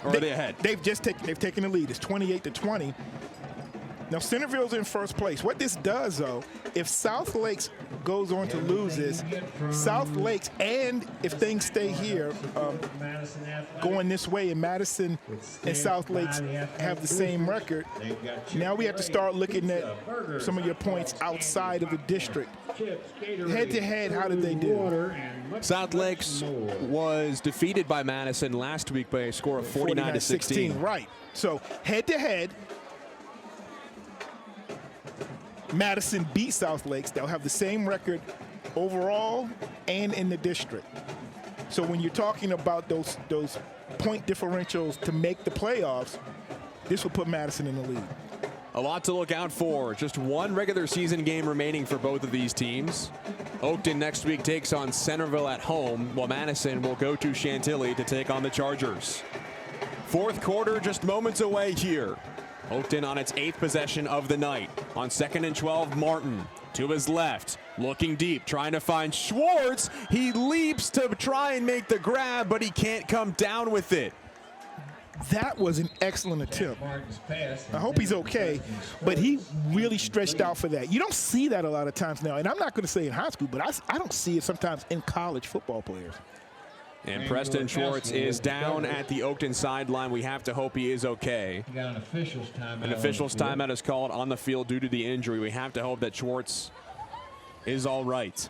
or are they ahead? They've taken the lead. It's 28-20. Now Centerville's in first place. What this does, though, if South Lakes goes on to lose this, South Lakes, and if things stay here, going this way, and Madison and South Lakes have the same record, now we have to start looking at some of your points outside of the district. Head-to-head, how did they do? South Lakes was defeated by Madison last week by a score of 49-16. Right. So head-to-head, Madison beat South Lakes. They'll have the same record overall and in the district. So when you're talking about those point differentials to make the playoffs, this will put Madison in the lead. A lot to look out for. Just one regular season game remaining for both of these teams. Oakton next week takes on Centerville at home, while Madison will go to Chantilly to take on the Chargers. Fourth quarter just moments away here. Oakton on its 8th possession of the night. On 2nd and 12, Martin to his left, looking deep, trying to find Schwartz. He leaps to try and make the grab, but he can't come down with it. That was an excellent attempt. I hope he's okay, but he really stretched out for that. You don't see that a lot of times now, and I'm not going to say in high school, but I don't see it sometimes in college football players. And Preston Schwartz is down at the Oakton sideline. We have to hope he is okay. Got an official's timeout. An official's timeout is called on the field due to the injury. We have to hope that Schwartz is all right.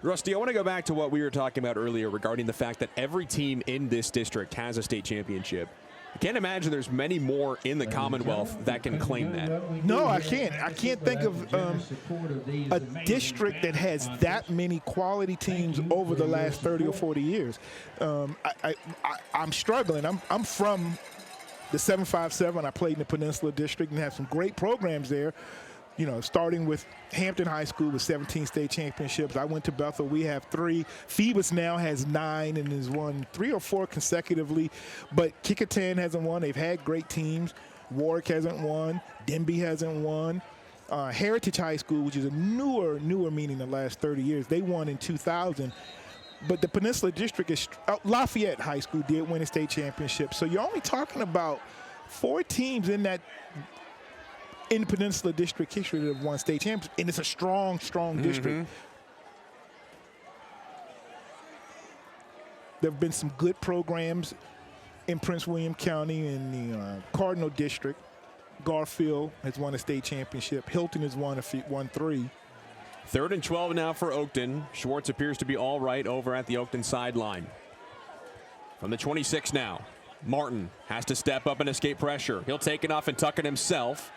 Rusty, I want to go back to what we were talking about earlier regarding the fact that every team in this district has a state championship. I can't imagine there's many more in the Commonwealth that can claim that. No, I can't. I can't think of a district that has that many quality teams over the last 30 or 40 years. I'm struggling. I'm from the 757. I played in the Peninsula District and have some great programs there. You know, starting with Hampton High School with 17 state championships. I went to Bethel. We have 3. Phoebus now has 9 and has won 3 or 4 consecutively. But Kickoff hasn't won. They've had great teams. Warwick hasn't won. Denby hasn't won. Heritage High School, which is a newer meaning the last 30 years, they won in 2000. But the Peninsula District is Lafayette High School did win a state championship. So you're only talking about 4 teams in the Peninsula District history that have won state championships, and it's a strong district. There have been some good programs in Prince William County in the Cardinal District. Garfield has won a state championship. Hilton has won 3. 3rd and 12 now for Oakton. Schwartz appears to be all right over at the Oakton sideline. From the 26 now, Martin has to step up and escape pressure. He'll take it off and tuck it himself.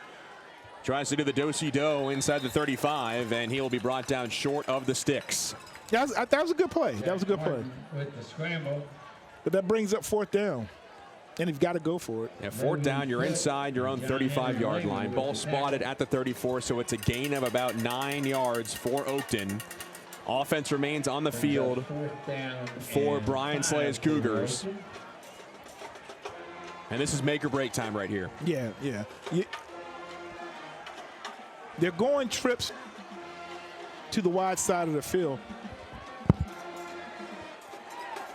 Tries to do the do-si-do inside the 35, and he'll be brought down short of the sticks. That was a good play. That was a good play. With the scramble. But that brings up 4th down. And you've got to go for it. Yeah, 4th down, you're inside your own 35-yard line. Ball spotted at the 34, so it's a gain of about 9 yards for Oakton Offense remains on the field for Brian Slay's Cougars. And this is make or break time right here. Yeah. They're going trips to the wide side of the field.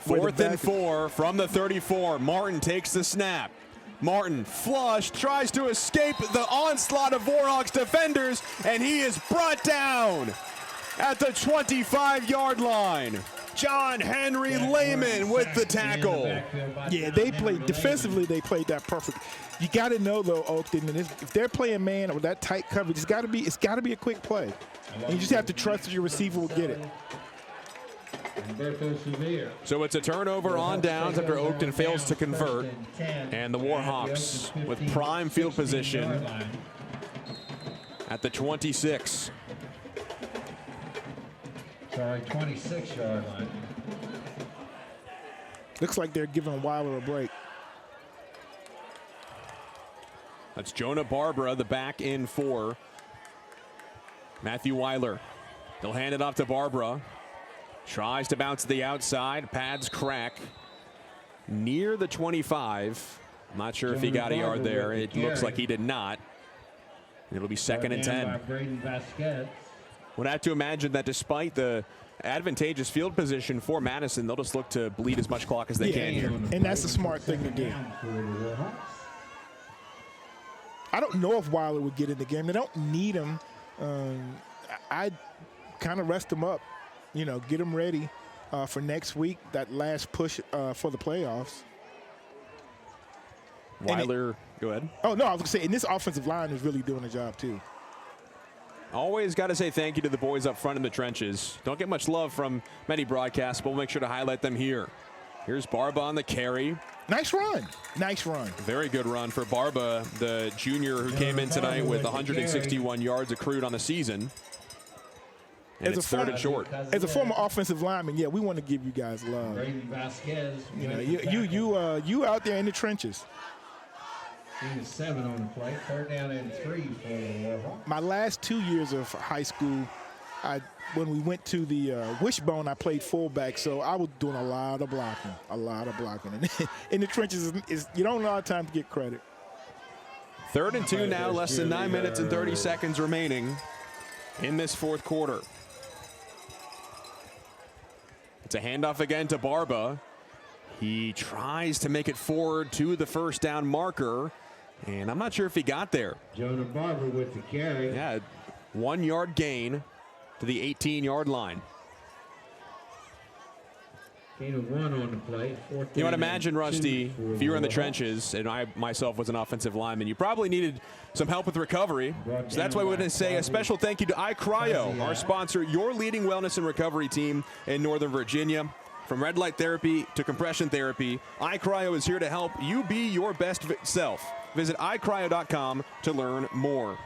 4th and 4 from the 34. Martin takes the snap. Martin, flush, tries to escape the onslaught of Warhawks defenders, and he is brought down at the 25-yard line. John Henry Lehman with the tackle. Yeah, they played defensively. They played that perfect. You got to know though, Oakton, and if they're playing man or that tight coverage, it's got to be a quick play. And you just have to trust that your receiver will get it. So it's a turnover on downs after Oakton fails to convert, and the Warhawks with prime field position at the 26. Sorry, 26-yard line. Looks like they're giving Weiler a break. That's Jonah Barbara, the back in for Matthew Weiler. They'll hand it off to Barbara. Tries to bounce to the outside. Pads crack near the 25. I'm not sure if he got a yard there. It looks like he did not. It'll be 2nd and 10. Would have to imagine that despite the advantageous field position for Madison, they'll just look to bleed as much clock as they can here. And that's a smart thing to do. I don't know if Weiler would get in the game. They don't need him. I'd kind of rest him up, get him ready for next week, that last push for the playoffs. Weiler, go ahead. Oh, no, I was going to say, and this offensive line is really doing a job, too. Always got to say thank you to the boys up front in the trenches. Don't get much love from many broadcasts, but we'll make sure to highlight them here. Here's Barba on the carry. Nice run. Nice run. Very good run for Barba, the junior who came in tonight with 161 yards accrued on the season. And it's 3rd and short. As a former offensive lineman, yeah, we want to give you guys love. You out there in the trenches. 7 on the play. 3rd down and 3 for the Warhawks. My last 2 years of high school, when we went to the Wishbone, I played fullback, so I was doing a lot of blocking. And in the trenches, you don't have a lot of time to get credit. 3rd and 2 now, less than 9 minutes and 30 seconds remaining in this 4th quarter. It's a handoff again to Barba. He tries to make it forward to the 1st down marker, and I'm not sure if he got there. Jonah Barber with the carry. Yeah, 1 yard gain to the 18-yard line. Gain of 1 on the play. You would imagine, Rusty, if you were in the trenches, and I myself was an offensive lineman, you probably needed some help with recovery. So that's why we're going to say a special thank you to iCryo, our sponsor, your leading wellness and recovery team in Northern Virginia. From red light therapy to compression therapy, iCryo is here to help you be your best self. Visit iCryo.com to learn more.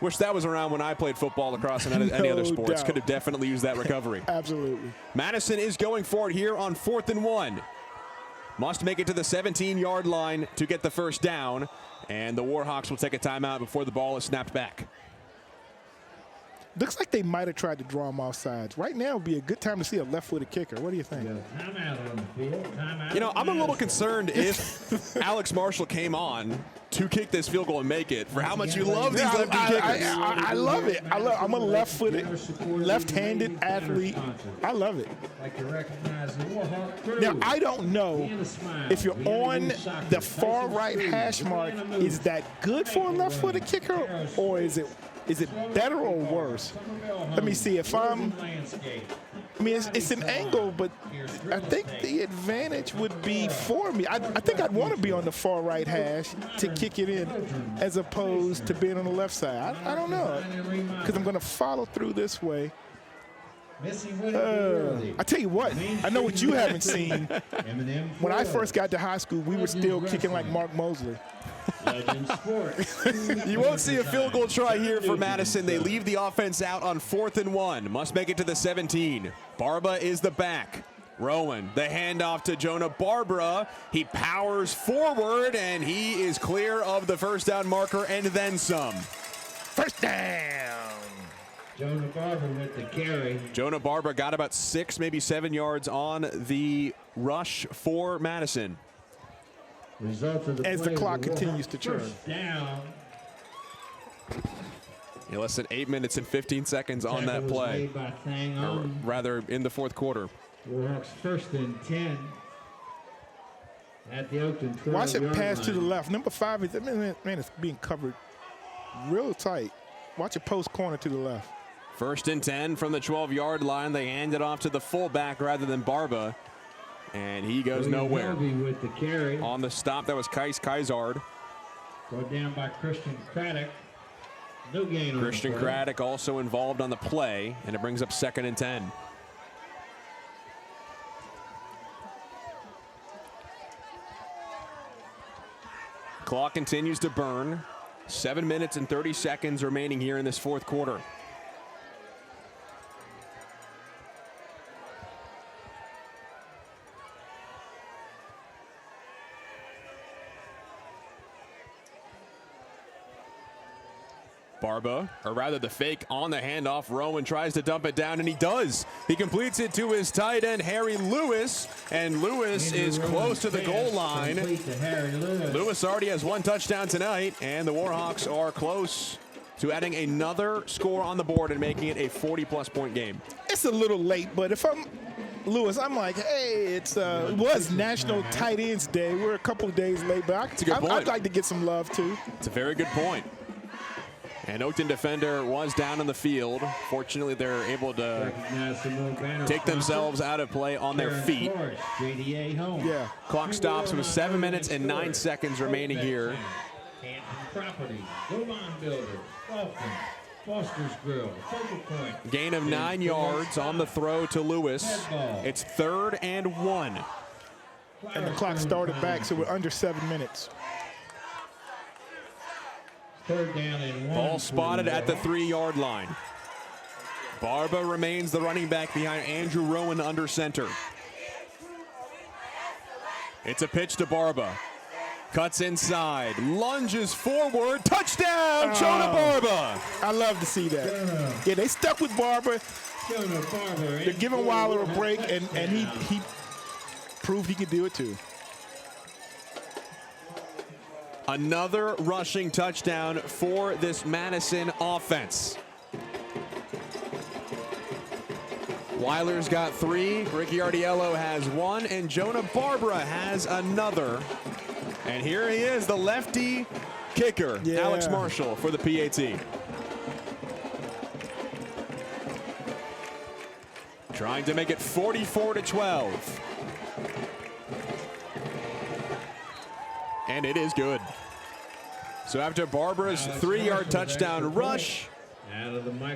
Wish that was around when I played football, lacrosse, and any other sports. Doubt. Could have definitely used that recovery. Absolutely. Madison is going for it here on 4th and 1. Must make it to the 17-yard line to get the 1st down, and the Warhawks will take a timeout before the ball is snapped back. Looks like they might have tried to draw him off sides. Right now would be a good time to see a left-footed kicker. What do you think? Timeout on the field. Timeout. I'm a little concerned if Alex Marshall came on to kick this field goal and make it for how much you love these lefty kickers. I love it. I'm a left-footed, left-handed athlete. I love it. Now, I don't know if you're on the far right hash mark, is that good for a left-footed kicker, or is it better or worse? Let me see if it's an angle, but I think the advantage would be for me. I think I'd want to be on the far right hash to kick it in as opposed to being on the left side. I don't know, because I'm going to follow through this way. I tell you what, I know what you haven't seen. When I first got to high school, we were still kicking like Mark Mosley. You won't see a field goal try here for Madison. They leave the offense out on 4th and 1. Must make it to the 17. Barba is the back. Rowan, the handoff to Jonah Barbara. He powers forward, and he is clear of the 1st down marker and then some. 1st down. Jonah Barber with the carry. Jonah Barber got about 6, maybe 7 yards on the rush for Madison. Result of the As the clock continues to churn. First down. Less than 8 minutes and 15 seconds on that play. Made by Thang Or on. rather, in the fourth quarter. Warhawks first and 10 at the Oakton 12-yard Watch it pass to the line. left. Number 5 is, man, it's being covered real tight. Watch it post corner to the left. First and 10 from the 12-yard line. They hand it off to the fullback rather than Barba. And he goes nowhere. With the carry. On the stop, that was Kaisard. Brought down by Christian Craddock. No gain on Christian the play. Craddock also involved on the play, and it brings up 2nd and 10. Clock continues to burn. 7 minutes and 30 seconds remaining here in this fourth quarter. Barba, or rather the fake on the handoff. Rowan tries to dump it down, and he does. He completes it to his tight end, Harry Lewis, and Lewis is close to the goal line. Lewis already has 1 touchdown tonight, and the Warhawks are close to adding another score on the board and making it a 40-plus point game. It's a little late, but if I'm Lewis, I'm like, hey, it was National Tight Ends Day. We're a couple of days late, but a good point. I'd like to get some love, too. It's a very good point. An Oakton defender was down on the field. Fortunately, they're able to take themselves out of play on their feet. Yeah. Clock stops with 7 minutes and 9 seconds remaining here. Gain of 9 yards on the throw to Lewis. It's 3rd and 1. And the clock started back, so we're under 7 minutes. 3rd down and 1. Ball spotted at the 3-yard line. Barba remains the running back behind Andrew Rowan under center. It's a pitch to Barba. Cuts inside, lunges forward, touchdown, Jonah Barba. I love to see that. Yeah, they stuck with Barber. They're giving Weiler a break, and he proved he could do it too. Another rushing touchdown for this Madison offense. Weiler's got 3, Ricky Ardiello has 1, and Jonah Barbara has another. And here he is, the lefty kicker, Alex Marshall for the PAT. Trying to make it 44-12. And it is good. So after Barbara's 3-yard touchdown rush,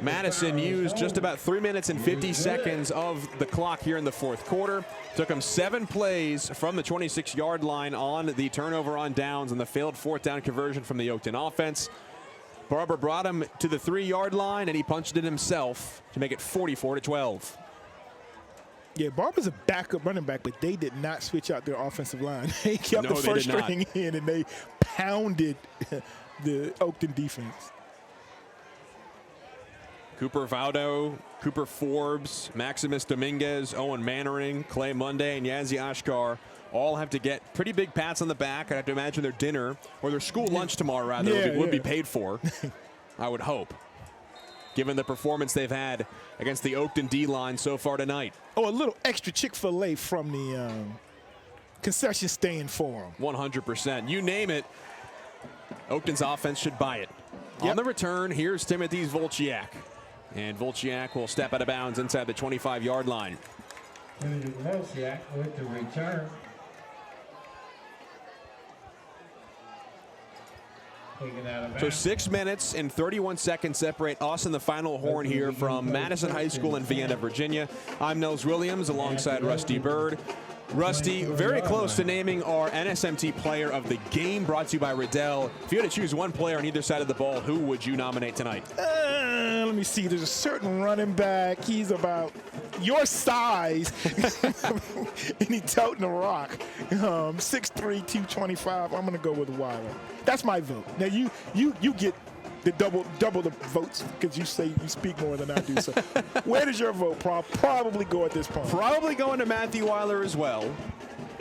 Madison used just about 3 minutes and 50 seconds of the clock here in the fourth quarter. Took them 7 plays from the 26-yard line on the turnover on downs and the failed 4th down conversion from the Oakton offense. Barber brought him to the 3-yard line, and he punched it himself to make it 44-12. Yeah, Barber's a backup running back, but they did not switch out their offensive line. They kept the first string in, and they pounded the Oakton defense. Cooper Valdo, Cooper Forbes, Maximus Dominguez, Owen Mannering, Clay Monday, and Yazzie Ashkar all have to get pretty big pats on the back. I have to imagine their dinner or their school lunch tomorrow rather would be paid for. I would hope, given the performance they've had against the Oakton D-line so far tonight. Oh, a little extra Chick-fil-A from the concession stand for them. 100%. You name it, Oakton's offense should buy it. On the return, here's Timothy Volchiak. And Volchiak will step out of bounds inside the 25-yard line. Timothy Volchiak with the return. So 6 minutes and 31 seconds separate us and the final horn here from Madison High School in Vienna, Virginia. I'm Nels Williams alongside Rusty Bird. Rusty, very close to naming our NSMT player of the game, brought to you by Riddell. If you had to choose one player on either side of the ball, who would you nominate tonight? Let me see. There's a certain running back. He's about your size, and he's toting a rock. 6'3", 225. I'm going to go with Weiler. That's my vote. Now you get double the votes because you say you speak more than I do. So where does your vote probably go at this point? Probably going to Matthew Weiler as well.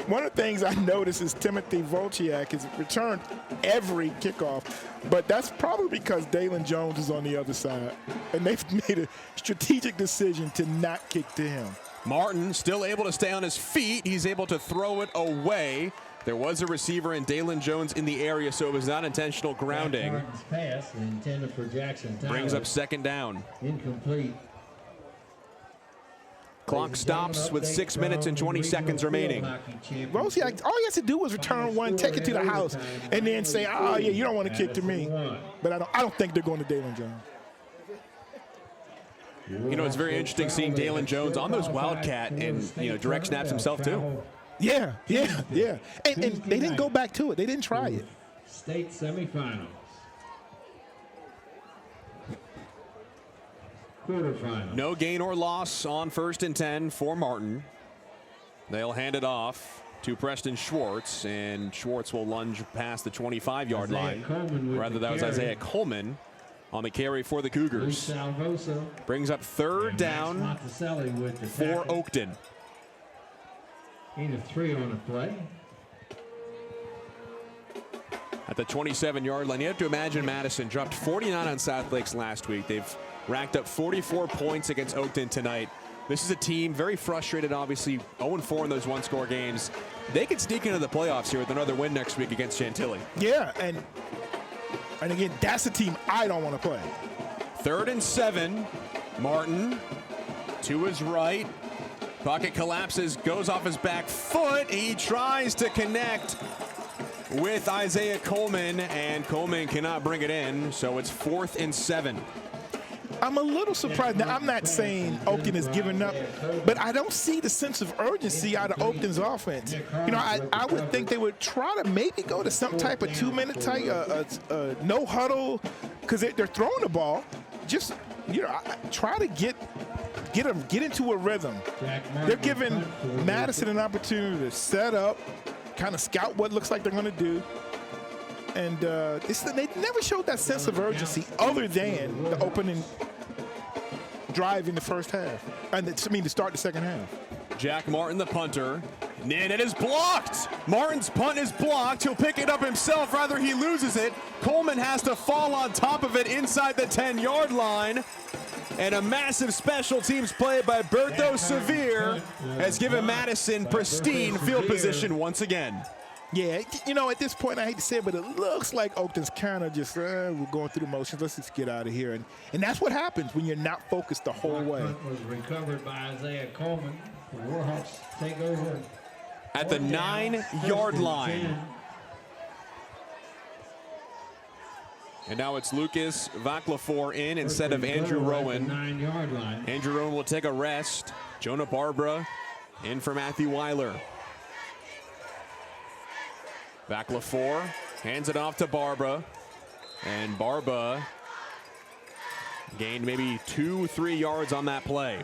One of the things I noticed is Timothy Volchiak has returned every kickoff, but that's probably because Dalen Jones is on the other side, and they've made a strategic decision to not kick to him. Martin still able to stay on his feet. He's able to throw it away. There was a receiver in Dalen Jones in the area, so it was not intentional grounding. Pass intended for Jackson Tyler. Brings up second down. Incomplete. Clock stops with 6 minutes and 20 seconds remaining. Volchiak, all he has to do was return one, take it to the house, and then say, "Oh yeah, you don't want to kick to me." But I don't think they're going to Dalen Jones. You know, it's very interesting seeing Dalen Jones on those Wildcat and, you know, direct snaps himself too. Yeah. And they didn't go back to it. They didn't try it. State semifinals. Quarterfinals. No gain or loss on 1st and 10 for Martin. They'll hand it off to Preston Schwartz, and Schwartz will lunge past the 25-yard line. Rather, that was Isaiah Coleman on the carry for the Cougars. Brings up 3rd down for Oakton. Gain of 3 on the play. At the 27-yard line, you have to imagine Madison dropped 49 on South Lakes last week. They've racked up 44 points against Oakton tonight. This is a team very frustrated, obviously 0-4 in those one-score games. They could sneak into the playoffs here with another win next week against Chantilly. Yeah, and again, that's a team I don't want to play. 3rd and 7. Martin to his right. Pocket collapses, goes off his back foot. He tries to connect with Isaiah Coleman, and Coleman cannot bring it in, so it's 4th and 7. I'm a little surprised. Now, I'm not saying Oakton has given up, but I don't see the sense of urgency out of Oakton's offense. You know, I would think they would try to maybe go to some type of 2-minute type, no huddle, because they're throwing the ball. Just, you know, try to get into a rhythm. They're giving Madison an opportunity to set up, kind of scout what looks like they're going to do. And they never showed that sense of urgency other than the opening drive in the first half. To start the second half. Jack Martin, the punter. And it is blocked. Martin's punt is blocked. He'll pick it up himself. Rather, he loses it. Coleman has to fall on top of it inside the 10-yard line. And a massive special teams play by Bertho Severe has given Madison pristine field position once again. Yeah, you know, at this point, I hate to say it, but it looks like Oakton's kind of just, we're going through the motions. Let's just get out of here. And that's what happens when you're not focused the whole way. Was recovered by Isaiah Coleman. The Warhawks take over at the 9-yard line. And now it's Lucas Vaclafor in instead of Andrew Rowan. 9-yard line. Andrew Rowan will take a rest. Jonah Barbara in for Matthew Weiler. Vaclafor hands it off to Barba, and Barba gained maybe 2-3 yards on that play.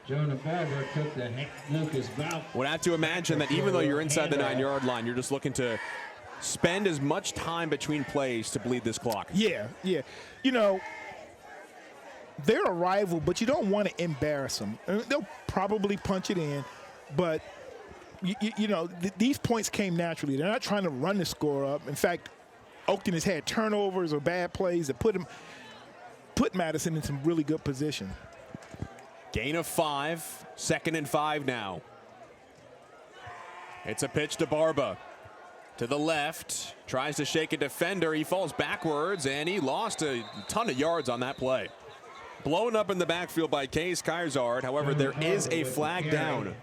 Jonah Barber took the Lucas Vaclafor. Would have to imagine that even though you're inside the 9-yard line, you're just looking to spend as much time between plays to bleed this clock. Yeah. You know, they're a rival, but you don't want to embarrass them. They'll probably punch it in, but you know, these points came naturally. They're not trying to run the score up. In fact, Oakton has had turnovers or bad plays that put Madison in some really good position. Gain of 5, 2nd and 5 now. It's a pitch to Barba. To the left, tries to shake a defender. He falls backwards, and he lost a ton of yards on that play. Blown up in the backfield by Case Kairzard. However, there is a flag down.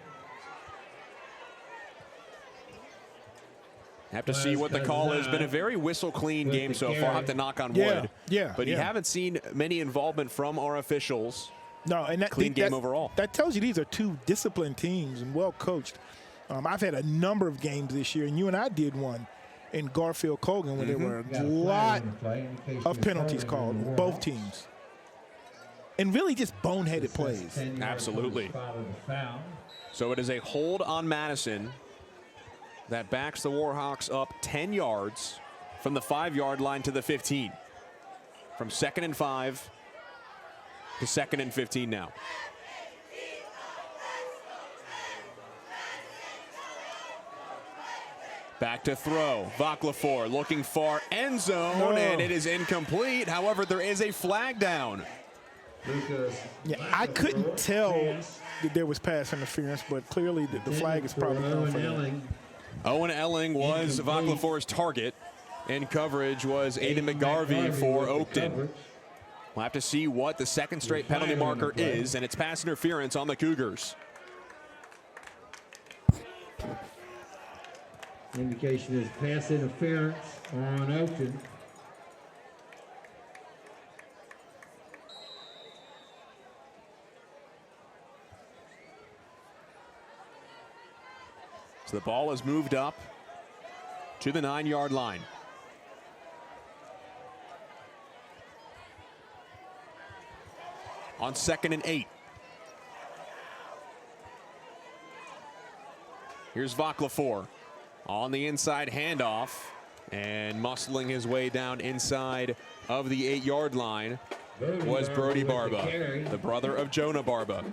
Have to see what the call is. Been a very whistle-clean game so far. I'll have to knock on wood. But you haven't seen many involvement from our officials. No, and clean game overall. That tells you these are two disciplined teams and well coached. I've had a number of games this year, and you and I did one in Garfield Colgan where there were a lot of penalties called, both teams. And really just boneheaded plays. Absolutely. So it is a hold on Madison that backs the Warhawks up 10 yards from the 5-yard line to the 15. from 2nd and 5 to 2nd and 15 now. Back to throw. Vaclafor looking for end zone, and it is incomplete. However, there is a flag down. Yeah, I couldn't tell that there was pass interference, but clearly the flag is probably on for them. Owen Elling was Vaclafor's target, and coverage was Aiden McGarvey for Oakton. We'll have to see what the second straight penalty marker is, and it's pass interference on the Cougars. Indication is pass interference on Oakton. So the ball is moved up to the 9-yard line. On 2nd and 8. Here's Vaclafor on the inside handoff and muscling his way down inside of the 8-yard line was Brody Barba, the brother of Jonah Barba.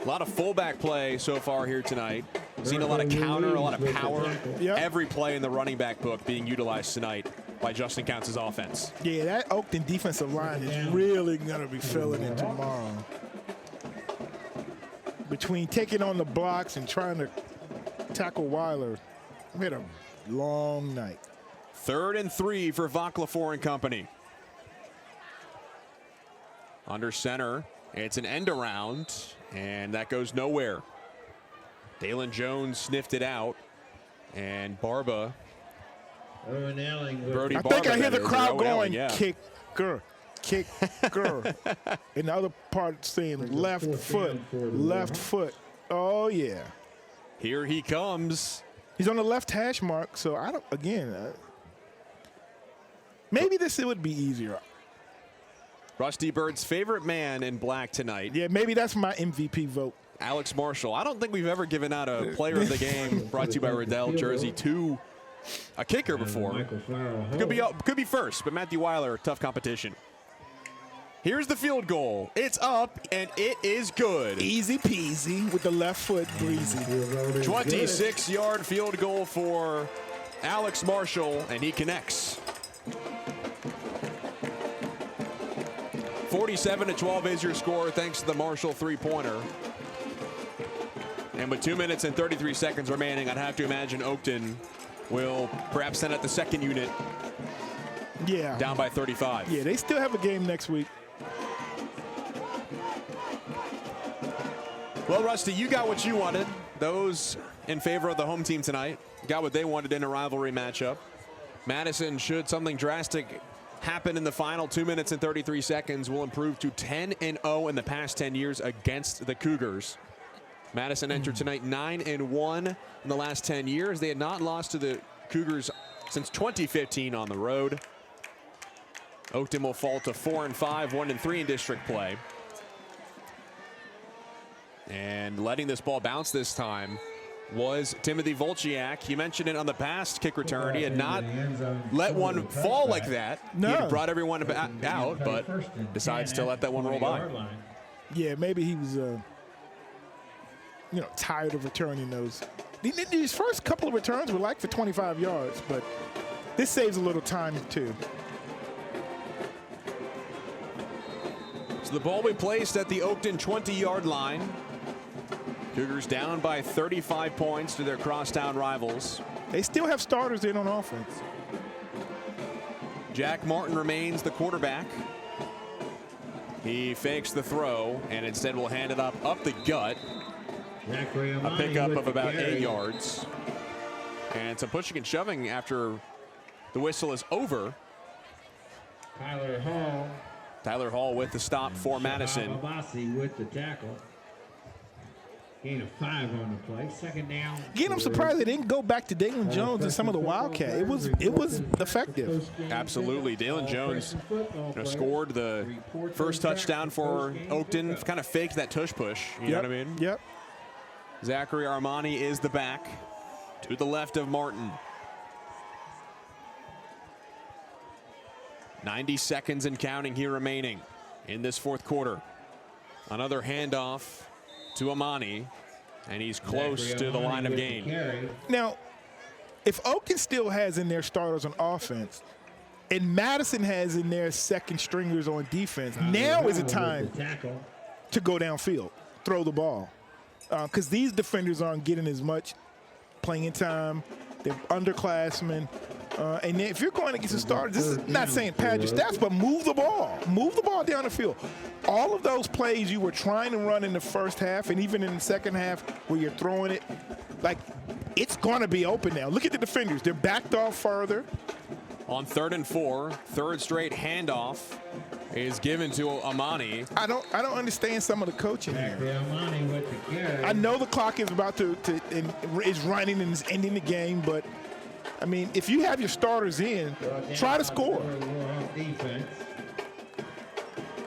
A lot of fullback play so far here tonight. Seen a lot of counter, a lot of power. Yep. Every play in the running back book being utilized tonight by Justin Counts' offense. Yeah, that Oakton defensive line is really going to be feeling it tomorrow. Between taking on the blocks and trying to tackle Weiler, we had a long night. 3rd and 3 for Vaclafor and company. Under center, it's an end around, and that goes nowhere. Dalen Jones sniffed it out, and Barba. Brody I Barba, think I hear the crowd Owen going, Elling, yeah. kicker, kicker. And the other part saying left foot, left foot. Oh, yeah. Here he comes. He's on the left hash mark, so I don't, again, maybe this would be easier. Rusty Bird's favorite man in black tonight. Yeah, maybe that's my MVP vote. Alex Marshall. I don't think we've ever given out a player of the game brought to you by Riddell jersey to a kicker before. Could be first, but Matthew Weiler, tough competition. Here's the field goal. It's up, and it is good. Easy peasy with the left foot, breezy. 26-yard field goal for Alex Marshall, and he connects. 47-12 is your score thanks to the Marshall three-pointer. And with 2 minutes and 33 seconds remaining, I'd have to imagine Oakton will perhaps send out the second unit. Yeah. Down by 35. Yeah, they still have a game next week. Well, Rusty, you got what you wanted. Those in favor of the home team tonight got what they wanted in a rivalry matchup. Madison, should something drastic happen in the final 2 minutes and 33 seconds, will improve to 10-0 in the past 10 years against the Cougars. Madison entered tonight 9-1 in the last 10 years. They had not lost to the Cougars since 2015 on the road. Oakton will fall to 4-5, 1-3 in district play. And letting this ball bounce this time was Timothy Volchiak. You mentioned it on the past kick return. He had not let one fall like that. No. He had brought everyone out, but decides to let that one roll by. Yeah, maybe he was, tired of returning those. These first couple of returns were like for 25 yards, but this saves a little time too. So the ball will be placed at the Oakton 20-yard line. Cougars down by 35 points to their crosstown rivals. They still have starters in on offense. Jack Martin remains the quarterback. He fakes the throw and instead will hand it up the gut. A pickup of about 8 yards. And some pushing and shoving after the whistle is over. Tyler Hall with the stop for Madison. With the tackle. Gain of 5 on the play. Second down. Again, I'm surprised they didn't go back to Dalen Jones and some of the Wildcat. It was effective. Absolutely. Dalen Jones scored the first touchdown for Oakton. Kind of faked that tush push. You know what I mean? Yep. Zachary Armani is the back to the left of Martin. 90 seconds and counting here remaining in this fourth quarter. Another handoff to Amani, and he's close to the line of gain. Now, if Oakton still has in their starters on offense, and Madison has in their second stringers on defense, now is the time to go downfield, throw the ball. Because these defenders aren't getting as much playing time. They're underclassmen. And if you're going against the starters, this is not saying pad your stats, but move the ball. Move the ball down the field. All of those plays you were trying to run in the first half and even in the second half where you're throwing it, like, it's going to be open now. Look at the defenders. They're backed off further. On 3rd and 4, third straight handoff is given to Amani. I don't understand some of the coaching here. I know the clock is about is running and is ending the game, but I mean, if you have your starters in, try to score.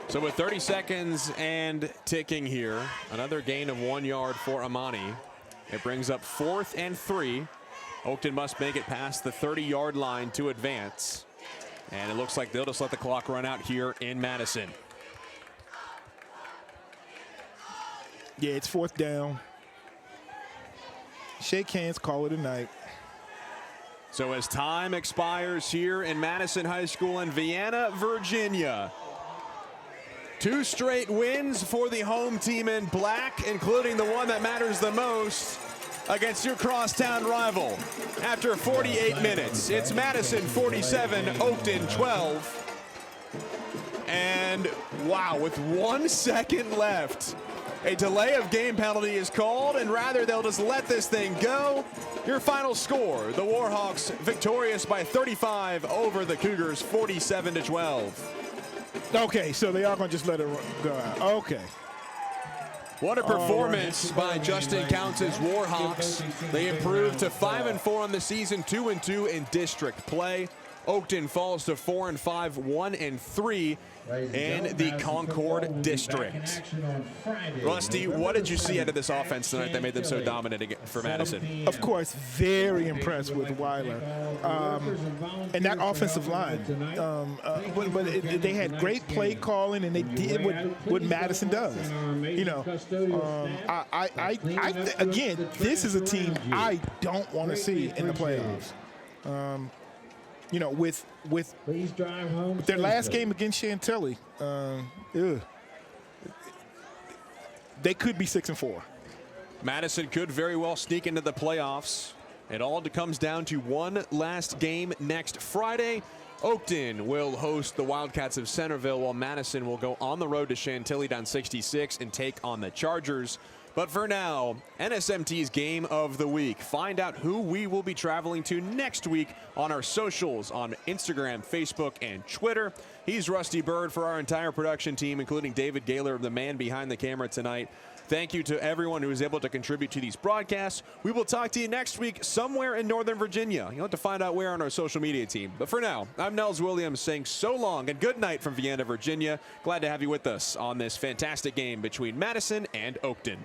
So with 30 seconds and ticking here, another gain of 1 yard for Amani. It brings up 4th and 3. Oakton must make it past the 30-yard line to advance. And it looks like they'll just let the clock run out here in Madison. Yeah, it's 4th down. Shake hands, call it a night. So as time expires here in Madison High School in Vienna, Virginia, 2 straight wins for the home team in black, including the one that matters the most against your crosstown rival. After 48 minutes, it's Madison 47, Oakton 12. And wow, with 1 second left, a delay of game penalty is called, and rather they'll just let this thing go. Your final score, the Warhawks victorious by 35 over the Cougars, 47-12. Okay, so they are going to just let it go out. Okay. What a performance by Justin Counts' Warhawks. They improved to 5-4 on the season, 2-2 in district play. Oakton falls to 4-5, 1-3 in the Concord District. Rusty, what did you see out of this offense tonight that made them so dominant for Madison? Of course, very impressed with Weiler and that offensive line. But they had great play calling, and they did what Madison does. You know, again, this is a team I don't want to see in the playoffs. You know, with their last game against Chantilly, they could be 6-4. Madison could very well sneak into the playoffs. It all comes down to one last game next Friday. Oakton will host the Wildcats of Centerville, while Madison will go on the road to Chantilly down 66 and take on the Chargers. But for now, NSMT's Game of the Week. Find out who we will be traveling to next week on our socials on Instagram, Facebook, and Twitter. He's Rusty Bird for our entire production team, including David Gaylor, the man behind the camera tonight. Thank you to everyone who was able to contribute to these broadcasts. We will talk to you next week somewhere in Northern Virginia. You'll have to find out where on our social media team. But for now, I'm Nels Williams saying so long and good night from Vienna, Virginia. Glad to have you with us on this fantastic game between Madison and Oakton.